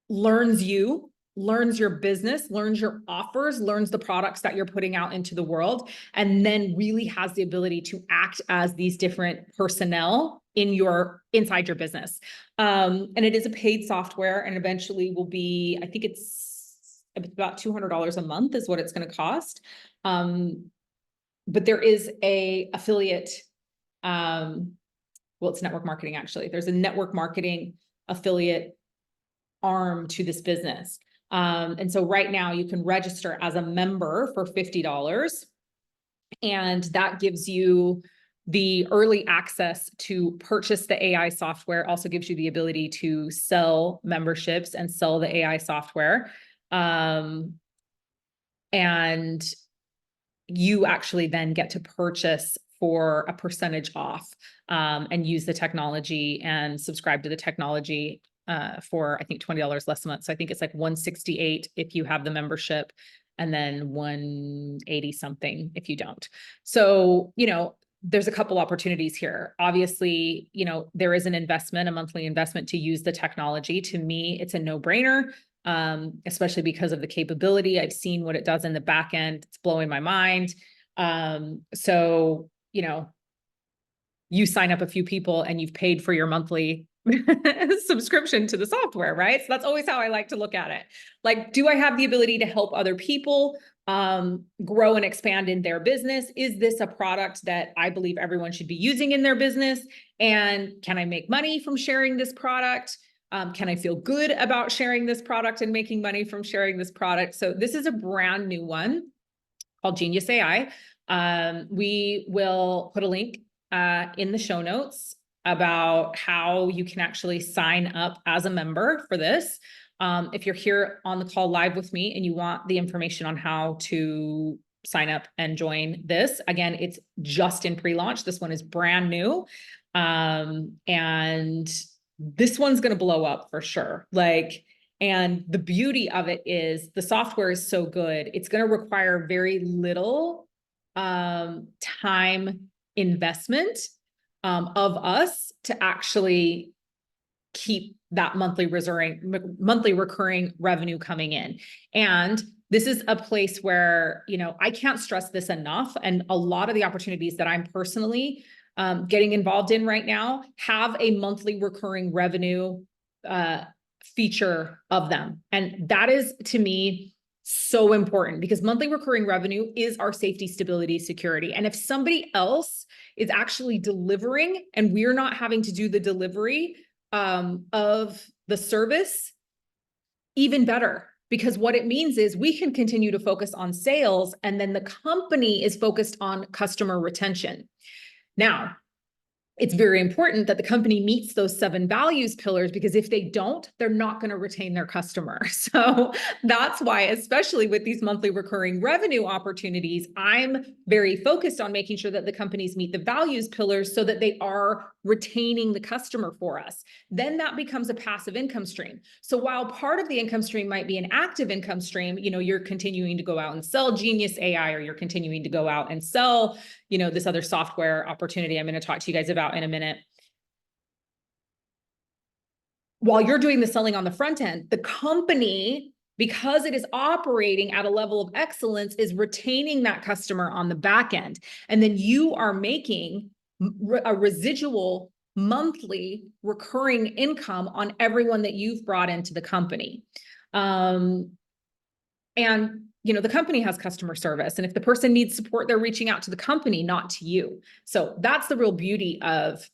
learns your business, learns your offers, learns the products that you're putting out into the world, and then really has the ability to act as these different personnel inside your business. And it is a paid software, and eventually will be, I think it's about $200 a month is what it's going to cost. But there is a affiliate, it's network marketing, actually. There's a network marketing affiliate arm to this business. And so right now you can register as a member for $50, and that gives you the early access to purchase the AI software, also gives you the ability to sell memberships and sell the AI software. And you actually then get to purchase for a percentage off, and use the technology and subscribe to the technology for, I think, $20 less a month. So I think it's like $168 if you have the membership, and then $180 something if you don't. So, there's a couple opportunities here. Obviously, there is an investment, a monthly investment to use the technology. To me, it's a no-brainer. Especially because of the capability. I've seen what it does in the back end. It's blowing my mind. So, you sign up a few people and you've paid for your monthly subscription to the software, right? So that's always how I like to look at it. Like, do I have the ability to help other people grow and expand in their business? Is this a product that I believe everyone should be using in their business? And can I make money from sharing this product? Can I feel good about sharing this product and making money from sharing this product? So this is a brand new one called Genius AI. We will put a link in the show notes about how you can actually sign up as a member for this. If you're here on the call live with me and you want the information on how to sign up and join this, again, it's just in pre-launch. This one is brand new. And this one's going to blow up for sure. Like, and the beauty of it is the software is so good. It's going to require very little time investment of us to actually keep that monthly recurring revenue coming in. And this is a place where, you know, I can't stress this enough. And a lot of the opportunities that I'm personally getting involved in right now have a monthly recurring revenue feature of them. And that is, to me, so important, because monthly recurring revenue is our safety, stability, security. And if somebody else is actually delivering and we're not having to do the delivery of the service, even better. Because what it means is we can continue to focus on sales, and then the company is focused on customer retention. Now, it's very important that the company meets those 7 values pillars, because if they don't, they're not going to retain their customer. So that's why, especially with these monthly recurring revenue opportunities, I'm very focused on making sure that the companies meet the values pillars so that they are retaining the customer for us. Then that becomes a passive income stream. So while part of the income stream might be an active income stream, you know, you're continuing to go out and sell Genius AI, or you're continuing to go out and sell, you know, this other software opportunity I'm going to talk to you guys about in a minute. While you're doing the selling on the front end, the company, because it is operating at a level of excellence, is retaining that customer on the back end. And then you are making a residual monthly recurring income on everyone that you've brought into the company. And you know, the company has customer service, and if the person needs support, they're reaching out to the company, not to you. So that's the real beauty of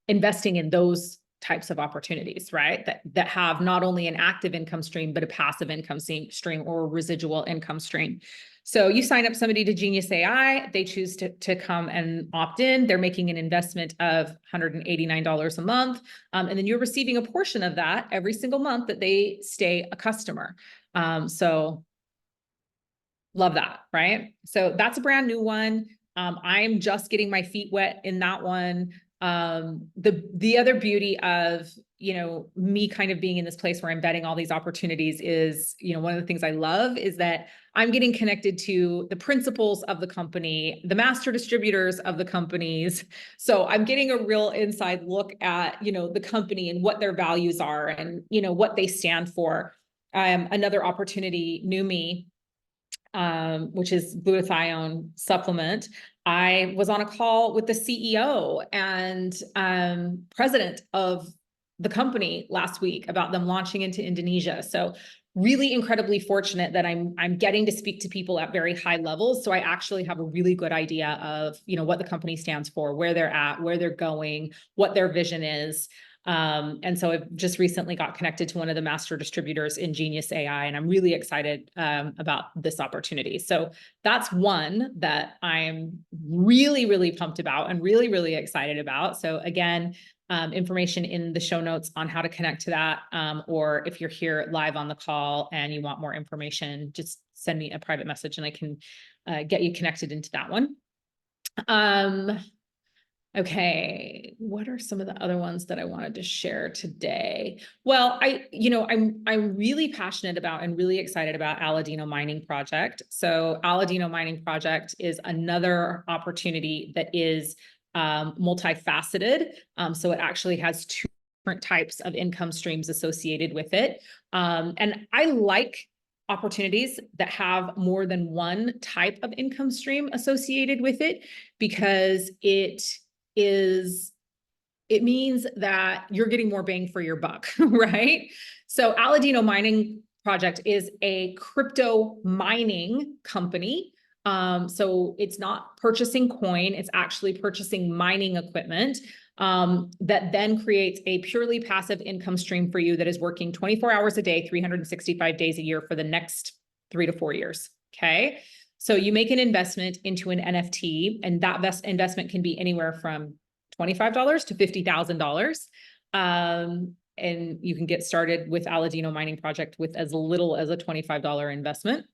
investing in those types of opportunities, right? That have not only an active income stream, but a passive income stream or a residual income stream. So you sign up somebody to Genius AI, they choose to come and opt in. They're making an investment of $189 a month. And then you're receiving a portion of that every single month that they stay a customer. So love that, right? So that's a brand new one. I'm just getting my feet wet in that one. The other beauty of, you know, me kind of being in this place where I'm betting all these opportunities is, you know, one of the things I love is that I'm getting connected to the principals of the company, the master distributors of the companies. So I'm getting a real inside look at, you know, the company and what their values are and, you know, what they stand for. Another opportunity, Numi, which is glutathione supplement. I was on a call with the CEO and president of the company last week about them launching into Indonesia. So really incredibly fortunate that I'm getting to speak to people at very high levels. So I actually have a really good idea of, you know, what the company stands for, where they're at, where they're going, what their vision is. And so I've just recently got connected to one of the master distributors in Genius AI, and I'm really excited about this opportunity. So that's one that I'm really, really pumped about and really, really excited about. So again, information in the show notes on how to connect to that. Or if you're here live on the call and you want more information, just send me a private message and I can get you connected into that one. Okay, what are some of the other ones that I wanted to share today? Well, I'm really passionate about and really excited about Aladino Mining Project. So Aladino Mining Project is another opportunity that is multifaceted. So it actually has 2 different types of income streams associated with it. And I like opportunities that have more than one type of income stream associated with it, because it means that you're getting more bang for your buck, right? So Aladino Mining Project is a crypto mining company. So it's not purchasing coin, it's actually purchasing mining equipment that then creates a purely passive income stream for you that is working 24 hours a day, 365 days a year for the next 3 to 4 years. Okay. So you make an investment into an NFT, and that investment can be anywhere from $25 to $50,000. And you can get started with Aladino Mining Project with as little as a $25 investment.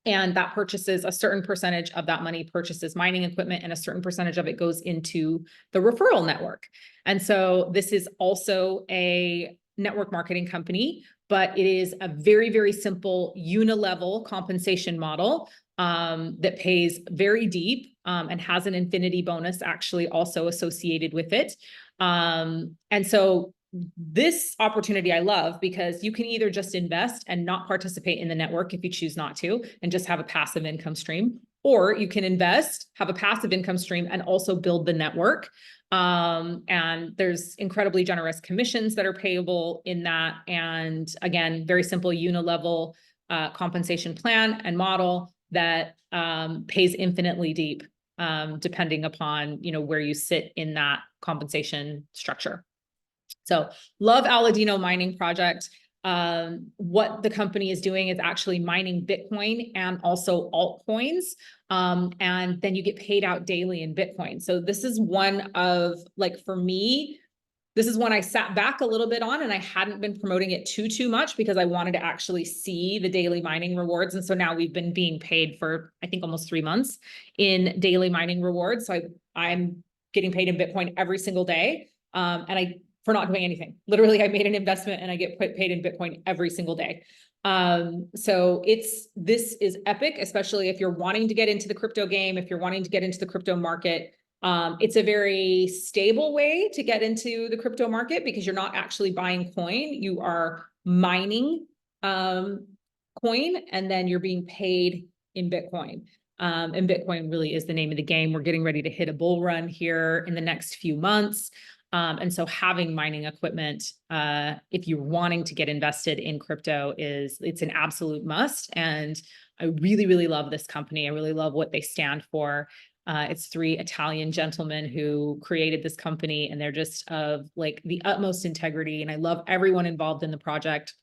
And that purchases a certain percentage of that money purchases mining equipment, and a certain percentage of it goes into the referral network. And so this is also a network marketing company, but it is a very, very simple unilevel compensation model that pays very deep and has an infinity bonus actually also associated with it. And so this opportunity I love, because you can either just invest and not participate in the network if you choose not to, and just have a passive income stream, or you can invest, have a passive income stream, and also build the network. And there's incredibly generous commissions that are payable in that. And again, very simple unilevel compensation plan and model that pays infinitely deep, depending upon, you know, where you sit in that compensation structure. So love Aladino Mining Project. What the company is doing is actually mining Bitcoin and also altcoins. And then you get paid out daily in Bitcoin. So this is one of, like, for me, this is one I sat back a little bit on, and I hadn't been promoting it too much because I wanted to actually see the daily mining rewards. And so now we've been being paid for, I think, almost 3 months in daily mining rewards. So I'm getting paid in Bitcoin every single day. And for not doing anything. Literally, I made an investment and I get paid in Bitcoin every single day. So this is epic, especially if you're wanting to get into the crypto game, if you're wanting to get into the crypto market. It's a very stable way to get into the crypto market because you're not actually buying coin, you are mining coin, and then you're being paid in Bitcoin. And Bitcoin really is the name of the game. We're getting ready to hit a bull run here in the next few months. And so having mining equipment, if you're wanting to get invested in crypto, it's an absolute must. And I really, really love this company. I really love what they stand for. It's 3 Italian gentlemen who created this company, and they're just of like the utmost integrity. And I love everyone involved in the project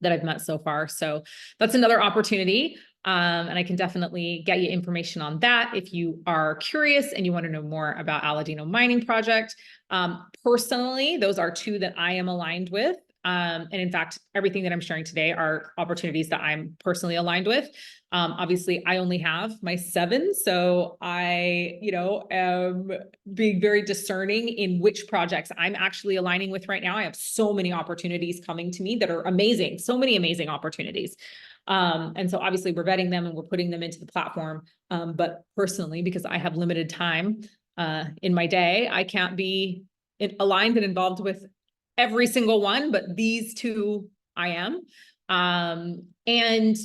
that I've met so far. So that's another opportunity. And I can definitely get you information on that if you are curious and you want to know more about Aladino Mining Project. Personally, those are 2 that I am aligned with. And in fact, everything that I'm sharing today are opportunities that I'm personally aligned with. Obviously, I only have my 7, so I, am being very discerning in which projects I'm actually aligning with right now. I have so many opportunities coming to me that are amazing, so many amazing opportunities. And so obviously we're vetting them and we're putting them into the platform. But personally, because I have limited time in my day, I can't be aligned and involved with every single one, but these 2 I am. And,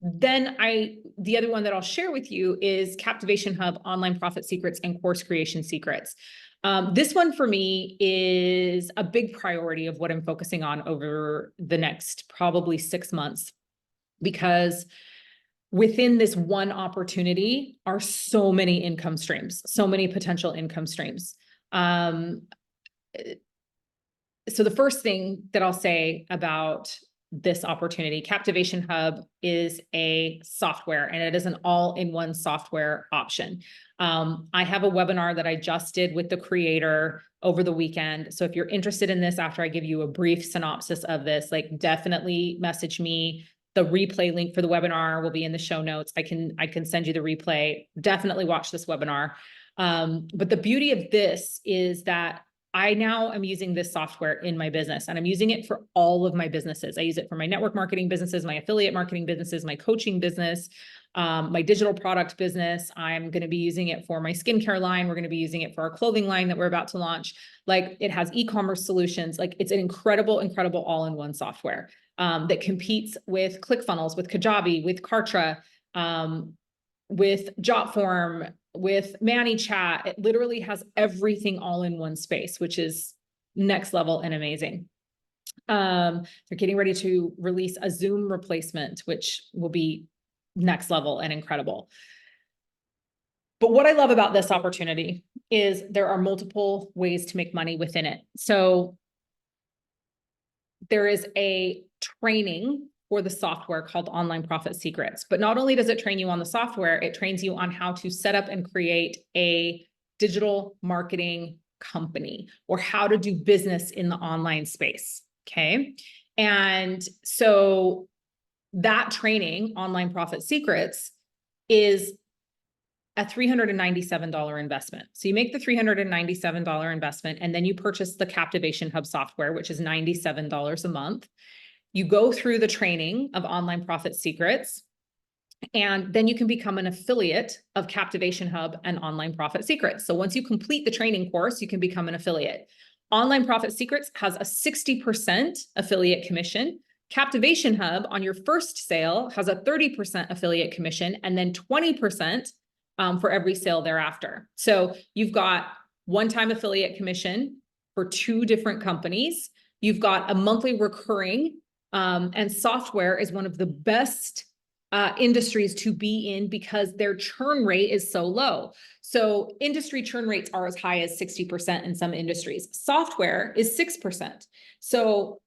then the other one that I'll share with you is Captivation Hub, Online Profit Secrets, and Course Creation Secrets. This one for me is a big priority of what I'm focusing on over the next probably 6 months, because within this one opportunity are so many income streams, so many potential income streams. So the first thing that I'll say about this opportunity, Captivation Hub is a software, and it is an all-in-one software option. I have a webinar that I just did with the creator over the weekend. So if you're interested in this, after I give you a brief synopsis of this, like, definitely message me. The replay link for the webinar will be in the show notes. I can send you the replay. Definitely watch this webinar. But the beauty of this is that I now am using this software in my business, and I'm using it for all of my businesses. I use it for my network marketing businesses, my affiliate marketing businesses, my coaching business, my digital product business. I'm going to be using it for my skincare line. We're going to be using it for our clothing line that we're about to launch. Like, it has e-commerce solutions. Like, it's an incredible, incredible all-in-one software that competes with ClickFunnels, with Kajabi, with Kartra, with Jotform, with ManyChat. It literally has everything all in one space, which is next level and amazing. They're getting ready to release a Zoom replacement, which will be next level and incredible. But what I love about this opportunity is there are multiple ways to make money within it. So there is a training for the software called Online Profit Secrets. But not only does it train you on the software, it trains you on how to set up and create a digital marketing company or how to do business in the online space. Okay. And so that training, Online Profit Secrets, is a $397 investment. So you make the $397 investment, and then you purchase the Captivation Hub software, which is $97 a month. You go through the training of Online Profit Secrets, and then you can become an affiliate of Captivation Hub and Online Profit Secrets. So once you complete the training course, you can become an affiliate. Online Profit Secrets has a 60% affiliate commission. Captivation Hub on your first sale has a 30% affiliate commission, and then 20% for every sale thereafter. So you've got one-time affiliate commission for 2 different companies. You've got a monthly recurring, and software is one of the best industries to be in because their churn rate is so low. So industry churn rates are as high as 60% in some industries. Software is 6%. So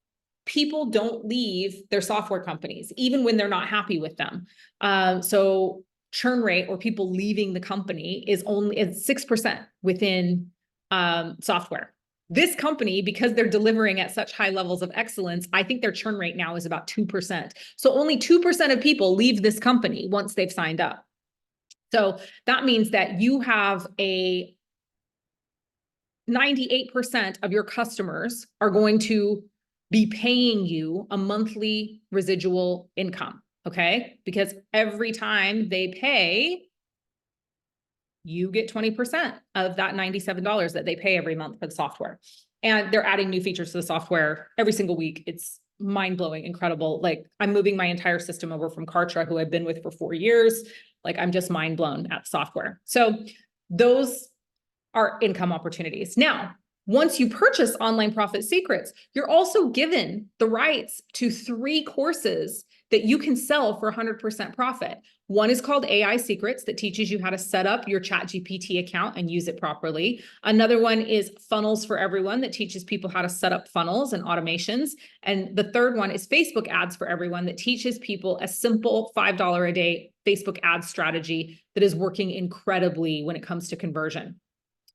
people don't leave their software companies, even when they're not happy with them. So churn rate or people leaving the company is 6% within software. This company, because they're delivering at such high levels of excellence, I think their churn rate now is about 2%. So only 2% of people leave this company once they've signed up. So that means that you have a 98% of your customers are going to be paying you a monthly residual income. Okay, because every time they pay, you get 20% of that $97 that they pay every month for the software. And they're adding new features to the software every single week. It's mind-blowing, incredible. Like, I'm moving my entire system over from Kartra, who I've been with for 4 years. Like, I'm just mind blown at software. So those are income opportunities. Now, once you purchase Online Profit Secrets, you're also given the rights to 3 courses that you can sell for 100% profit. One is called AI Secrets, that teaches you how to set up your ChatGPT account and use it properly. Another one is Funnels for Everyone, that teaches people how to set up funnels and automations. And the third one is Facebook Ads for Everyone, that teaches people a simple $5 a day Facebook ad strategy that is working incredibly when it comes to conversion.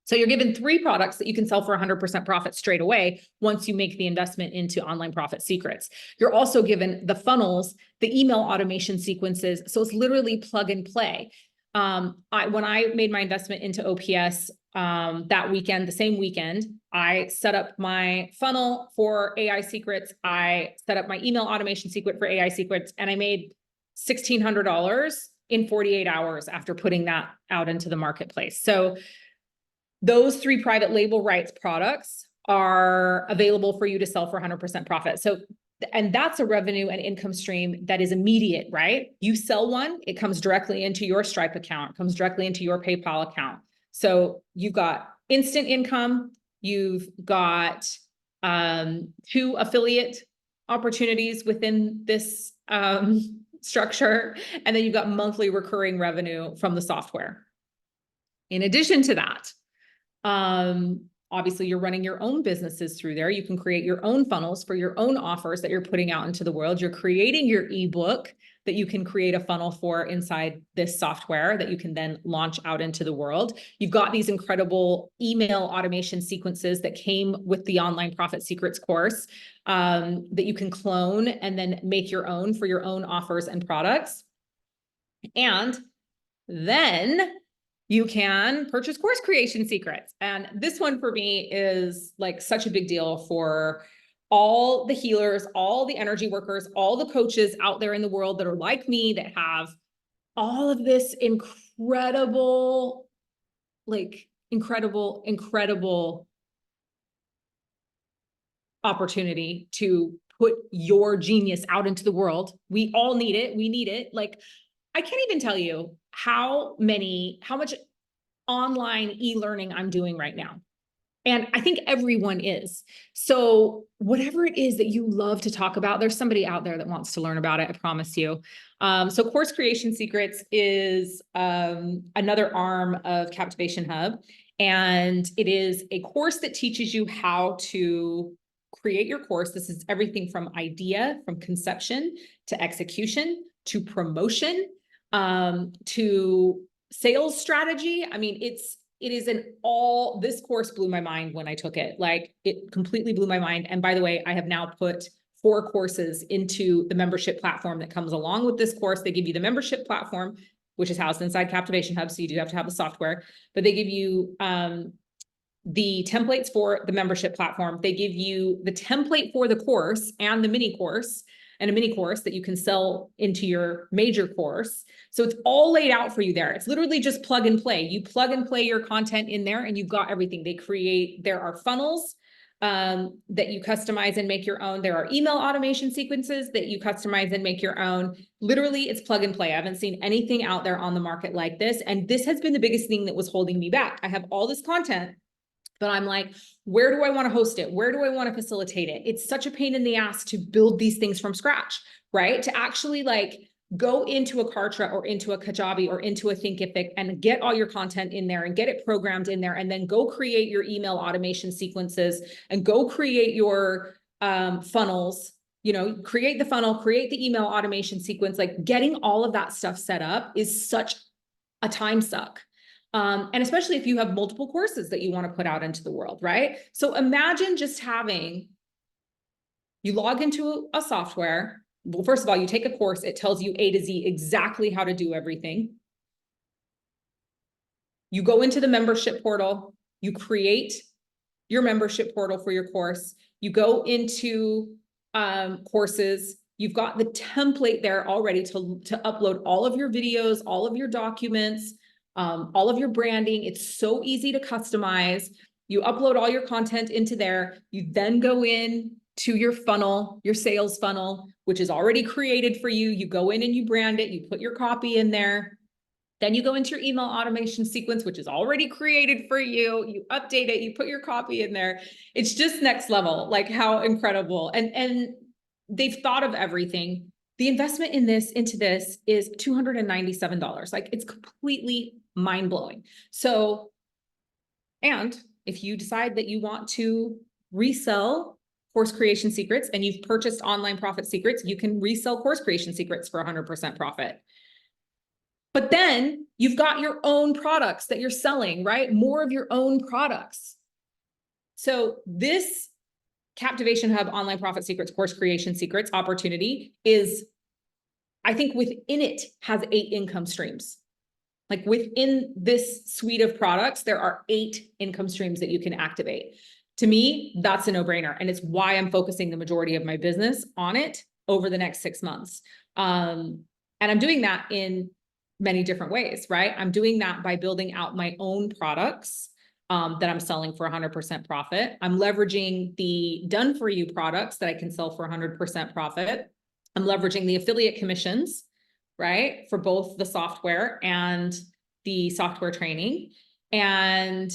So you're given 3 products that you can sell for 100% profit straight away once you make the investment into Online Profit Secrets. You're also given the funnels, the email automation sequences. So it's literally plug and play. When I made my investment into OPS that weekend, the same weekend, I set up my funnel for AI Secrets. I set up my email automation secret for AI Secrets, and I made $1,600 in 48 hours after putting that out into the marketplace. So those 3 private label rights products are available for you to sell for 100% profit. So, and that's a revenue and income stream that is immediate, right? You sell one, it comes directly into your Stripe account, comes directly into your PayPal account. So you've got instant income, you've got 2 affiliate opportunities within this structure, and then you've got monthly recurring revenue from the software. In addition to that, obviously you're running your own businesses through there. You can create your own funnels for your own offers that you're putting out into the world. You're creating your ebook that you can create a funnel for inside this software that you can then launch out into the world. You've got these incredible email automation sequences that came with the Online Profit Secrets course, that you can clone and then make your own for your own offers and products. And then you can purchase course creation secrets. And this one for me is like such a big deal for all the healers, all the energy workers, all the coaches out there in the world that are like me, that have all of this incredible opportunity to put your genius out into the world. We all need it. We need it. Like, I can't even tell you how much online e-learning I'm doing right now. And I think everyone is. So whatever it is that you love to talk about, there's somebody out there that wants to learn about it, I promise you. So Course Creation Secrets is another arm of Captivation Hub. And it is a course that teaches you how to create your course. This is everything from idea, from conception to execution, to promotion, to sales strategy. I mean, it is this course blew my mind when I took it. Like, it completely blew my mind. And by the way, I have now put 4 courses into the membership platform that comes along with this course. They give you the membership platform, which is housed inside Captivation Hub. So you do have to have the software, but they give you the templates for the membership platform. They give you the template for the course and the mini course, and a mini course that you can sell into your major course. So it's all laid out for you there. It's literally just plug and play. You plug and play your content in there and you've got everything. There are funnels that you customize and make your own. There are email automation sequences that you customize and make your own. Literally, it's plug and play. I haven't seen anything out there on the market like this. And this has been the biggest thing that was holding me back. I have all this content, but I'm like, where do I want to host it? Where do I want to facilitate it? It's such a pain in the ass to build these things from scratch, right? To actually like go into a Kartra or into a Kajabi or into a Thinkific and get all your content in there and get it programmed in there, and then go create your email automation sequences and go create your funnels, create the funnel, create the email automation sequence. Like, getting all of that stuff set up is such a time suck. And especially if you have multiple courses that you want to put out into the world, right? So imagine just you log into a software. Well, first of all, you take a course, it tells you A to Z exactly how to do everything. You go into the membership portal, you create your membership portal for your course. You go into courses. You've got the template there already to upload all of your videos, all of your documents, all of your branding. It's so easy to customize. You upload all your content into there. You then go in to your funnel, your sales funnel, which is already created for you. You go in and you brand it. You put your copy in there. Then you go into your email automation sequence, which is already created for you. You update it, you put your copy in there. It's just next level, like how incredible. And they've thought of everything. The investment into this is $297. Like, it's completely mind-blowing. So, and if you decide that you want to resell Course Creation Secrets and you've purchased Online Profit Secrets, you can resell Course Creation Secrets for 100% profit. But then you've got your own products that you're selling, right? More of your own products. So this Captivation Hub Online Profit Secrets Course Creation Secrets opportunity is, I think within it has 8 income streams. Like, within this suite of products, there are 8 income streams that you can activate. To me, that's a no-brainer. And it's why I'm focusing the majority of my business on it over the next 6 months. And I'm doing that in many different ways, right? I'm doing that by building out my own products that I'm selling for 100% profit. I'm leveraging the done for you products that I can sell for 100% profit. I'm leveraging the affiliate commissions, right? For both the software and the software training. And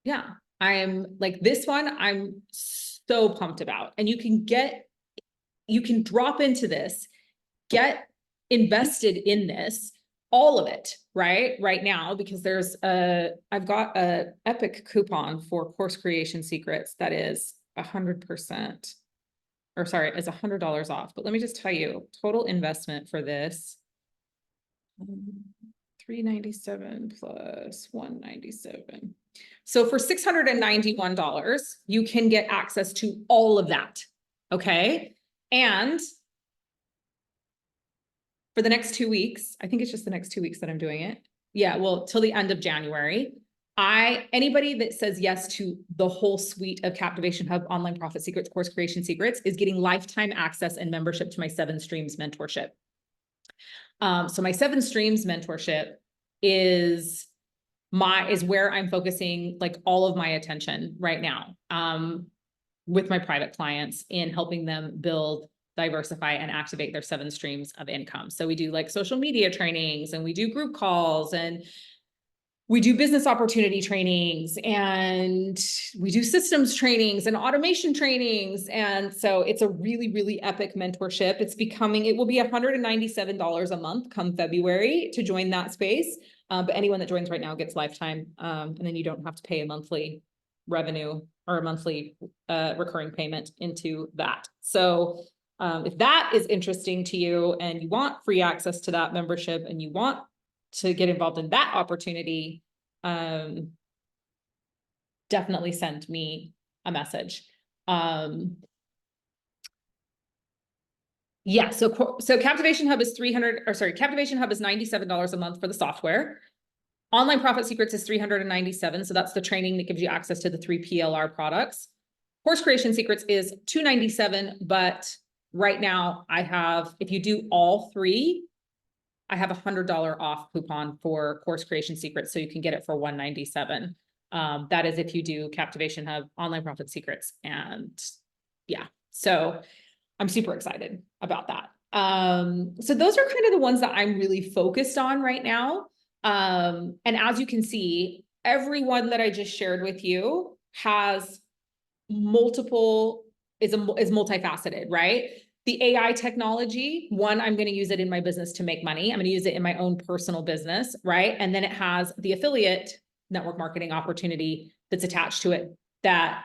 yeah, I'm like, this one, I'm so pumped about. And you can drop into this, get invested in this, all of it, right now, because I've got a epic coupon for Course Creation Secrets that is 100%, or sorry, it's $100 off. But let me just tell you, total investment for this, $397 plus $197. So for $691, you can get access to all of that. Okay. And for the next 2 weeks, I think it's just the next 2 weeks that I'm doing it. Yeah, well, till the end of January, anybody that says yes to the whole suite of Captivation Hub Online Profit Secrets, Course Creation Secrets, is getting lifetime access and membership to my 7 Streams mentorship. So my 7 Streams mentorship is where I'm focusing like all of my attention right now, with my private clients, in helping them build, diversify, and activate their 7 streams of income. So we do like social media trainings, and we do group calls, and we do business opportunity trainings, and we do systems trainings and automation trainings. And so it's a really, really epic mentorship. It will be $197 a month come February to join that space. But anyone that joins right now gets lifetime. And then you don't have to pay a monthly revenue or a monthly recurring payment into that. So if that is interesting to you and you want free access to that membership and you want to get involved in that opportunity, definitely send me a message. Yeah, so Captivation Hub is Captivation Hub is $97 a month for the software. Online Profit Secrets is $397. So that's the training that gives you access to the 3 PLR products. Course Creation Secrets is $297, but right now I have, if you do all 3, I have $100 off coupon for Course Creation Secrets, so you can get it for $197. That is if you do Captivation Hub, Online Profit Secrets, and yeah, so I'm super excited about that. So those are kind of the ones that I'm really focused on right now. And as you can see, everyone that I just shared with you has is multifaceted, right? The AI technology, one, I'm going to use it in my business to make money. I'm going to use it in my own personal business, right? And then it has the affiliate network marketing opportunity that's attached to it that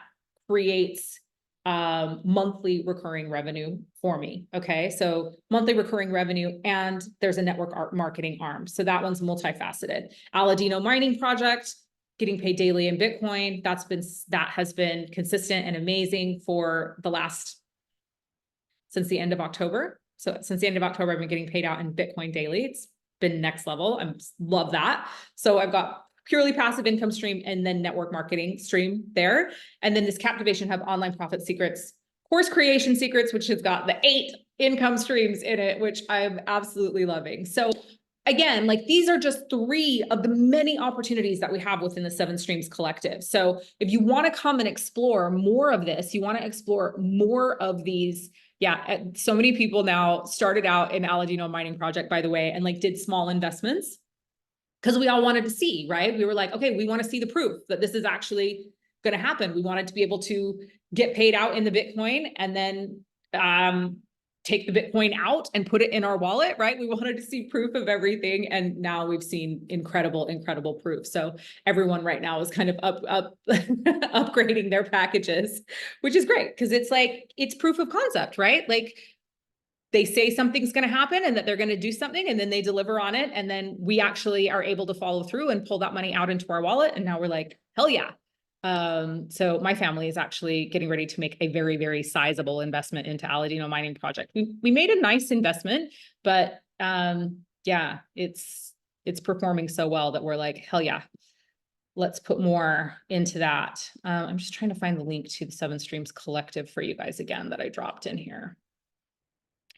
creates monthly recurring revenue for me. Okay. So monthly recurring revenue, and there's a network marketing arm. So that one's multifaceted. Aladino mining project, getting paid daily in Bitcoin. That has been consistent and amazing since the end of October. So since the end of October, I've been getting paid out in Bitcoin daily. It's been next level. I love that. So I've got purely passive income stream and then network marketing stream there. And then this Captivation Hub Online Profit Secrets, Course Creation Secrets, which has got the 8 income streams in it, which I'm absolutely loving. So again, like these are just 3 of the many opportunities that we have within the 7 Streams Collective. So if you want to come and explore more of this, you want to explore more of these. Yeah, so many people now started out in Aladino mining project, by the way, and like did small investments because we all wanted to see, right? We were like, okay, we want to see the proof that this is actually going to happen. We wanted to be able to get paid out in the Bitcoin and then take the Bitcoin out and put it in our wallet, right? We wanted to see proof of everything. And now we've seen incredible proof. So everyone right now is kind of upgrading their packages, which is great because it's like, it's proof of concept, right? Like they say something's going to happen and that they're going to do something and then they deliver on it. And then we actually are able to follow through and pull that money out into our wallet. And now we're like, hell yeah. So my family is actually getting ready to make a very, very sizable investment into Aladino mining project. We made a nice investment, but yeah, it's performing so well that we're like, hell yeah, let's put more into that. I'm just trying to find the link to the 7 Streams Collective for you guys again that I dropped in here.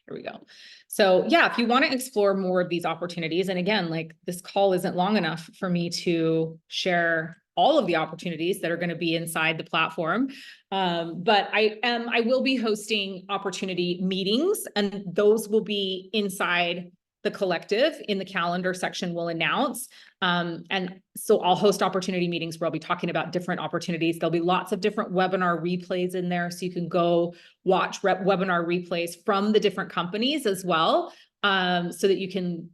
Here we go. So yeah, if you want to explore more of these opportunities, and again, like this call isn't long enough for me to share all of the opportunities that are going to be inside the platform. But I will be hosting opportunity meetings, and those will be inside the collective. In the calendar section, we'll announce. And so I'll host opportunity meetings where I'll be talking about different opportunities. There'll be lots of different webinar replays in there. So you can go watch webinar replays from the different companies as well. So that you can,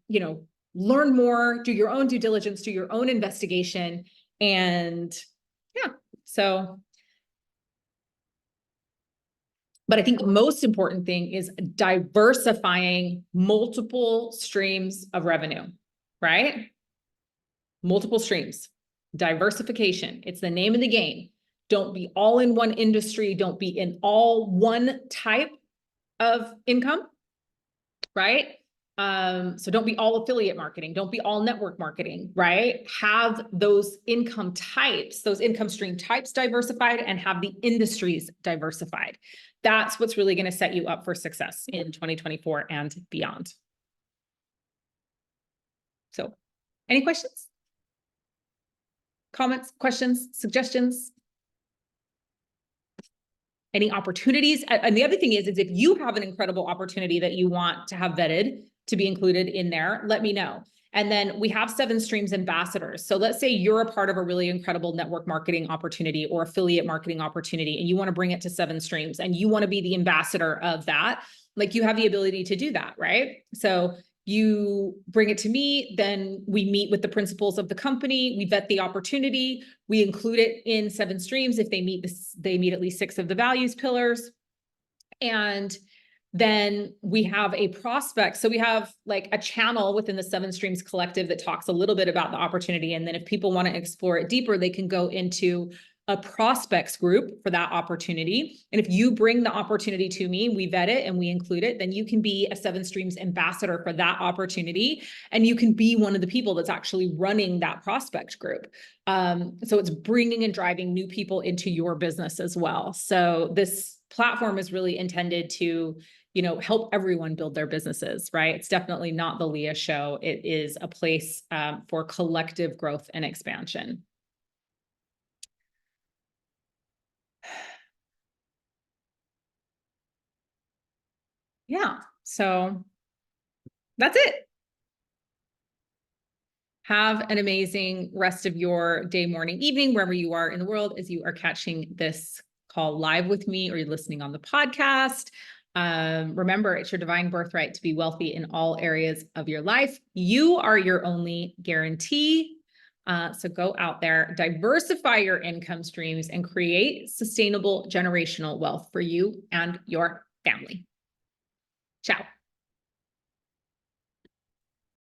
learn more, do your own due diligence, do your own investigation. And yeah, so, but I think the most important thing is diversifying multiple streams of revenue, right? Multiple streams, diversification. It's the name of the game. Don't be all in one industry. Don't be in all one type of income, right? So don't be all affiliate marketing. Don't be all network marketing, right? Have those income types, those income stream types diversified, and have the industries diversified. That's what's really going to set you up for success in 2024 and beyond. So, any questions? Comments, questions, suggestions? Any opportunities? And the other thing is if you have an incredible opportunity that you want to have vetted to be included in there, let me know. And then we have 7 Streams ambassadors. So let's say you're a part of a really incredible network marketing opportunity or affiliate marketing opportunity, and you want to bring it to 7 Streams and you want to be the ambassador of that. Like, you have the ability to do that, right? So you bring it to me, then we meet with the principals of the company, we vet the opportunity, we include it in 7 Streams if they meet at least 6 of the values pillars. And then we have a prospect. So we have like a channel within the 7 Streams collective that talks a little bit about the opportunity. And then if people want to explore it deeper, they can go into a prospects group for that opportunity. And if you bring the opportunity to me, we vet it and we include it, then you can be a 7 Streams ambassador for that opportunity. And you can be one of the people that's actually running that prospect group. So it's bringing and driving new people into your business as well. So this platform is really intended to, help everyone build their businesses, right? It's definitely not the Leah show. It is a place for collective growth and expansion. Yeah, so that's it. Have an amazing rest of your day, morning, evening, wherever you are in the world as you are catching this call live with me or you're listening on the podcast. Remember, it's your divine birthright to be wealthy in all areas of your life. You are your only guarantee. So go out there, diversify your income streams, and create sustainable generational wealth for you and your family. Ciao.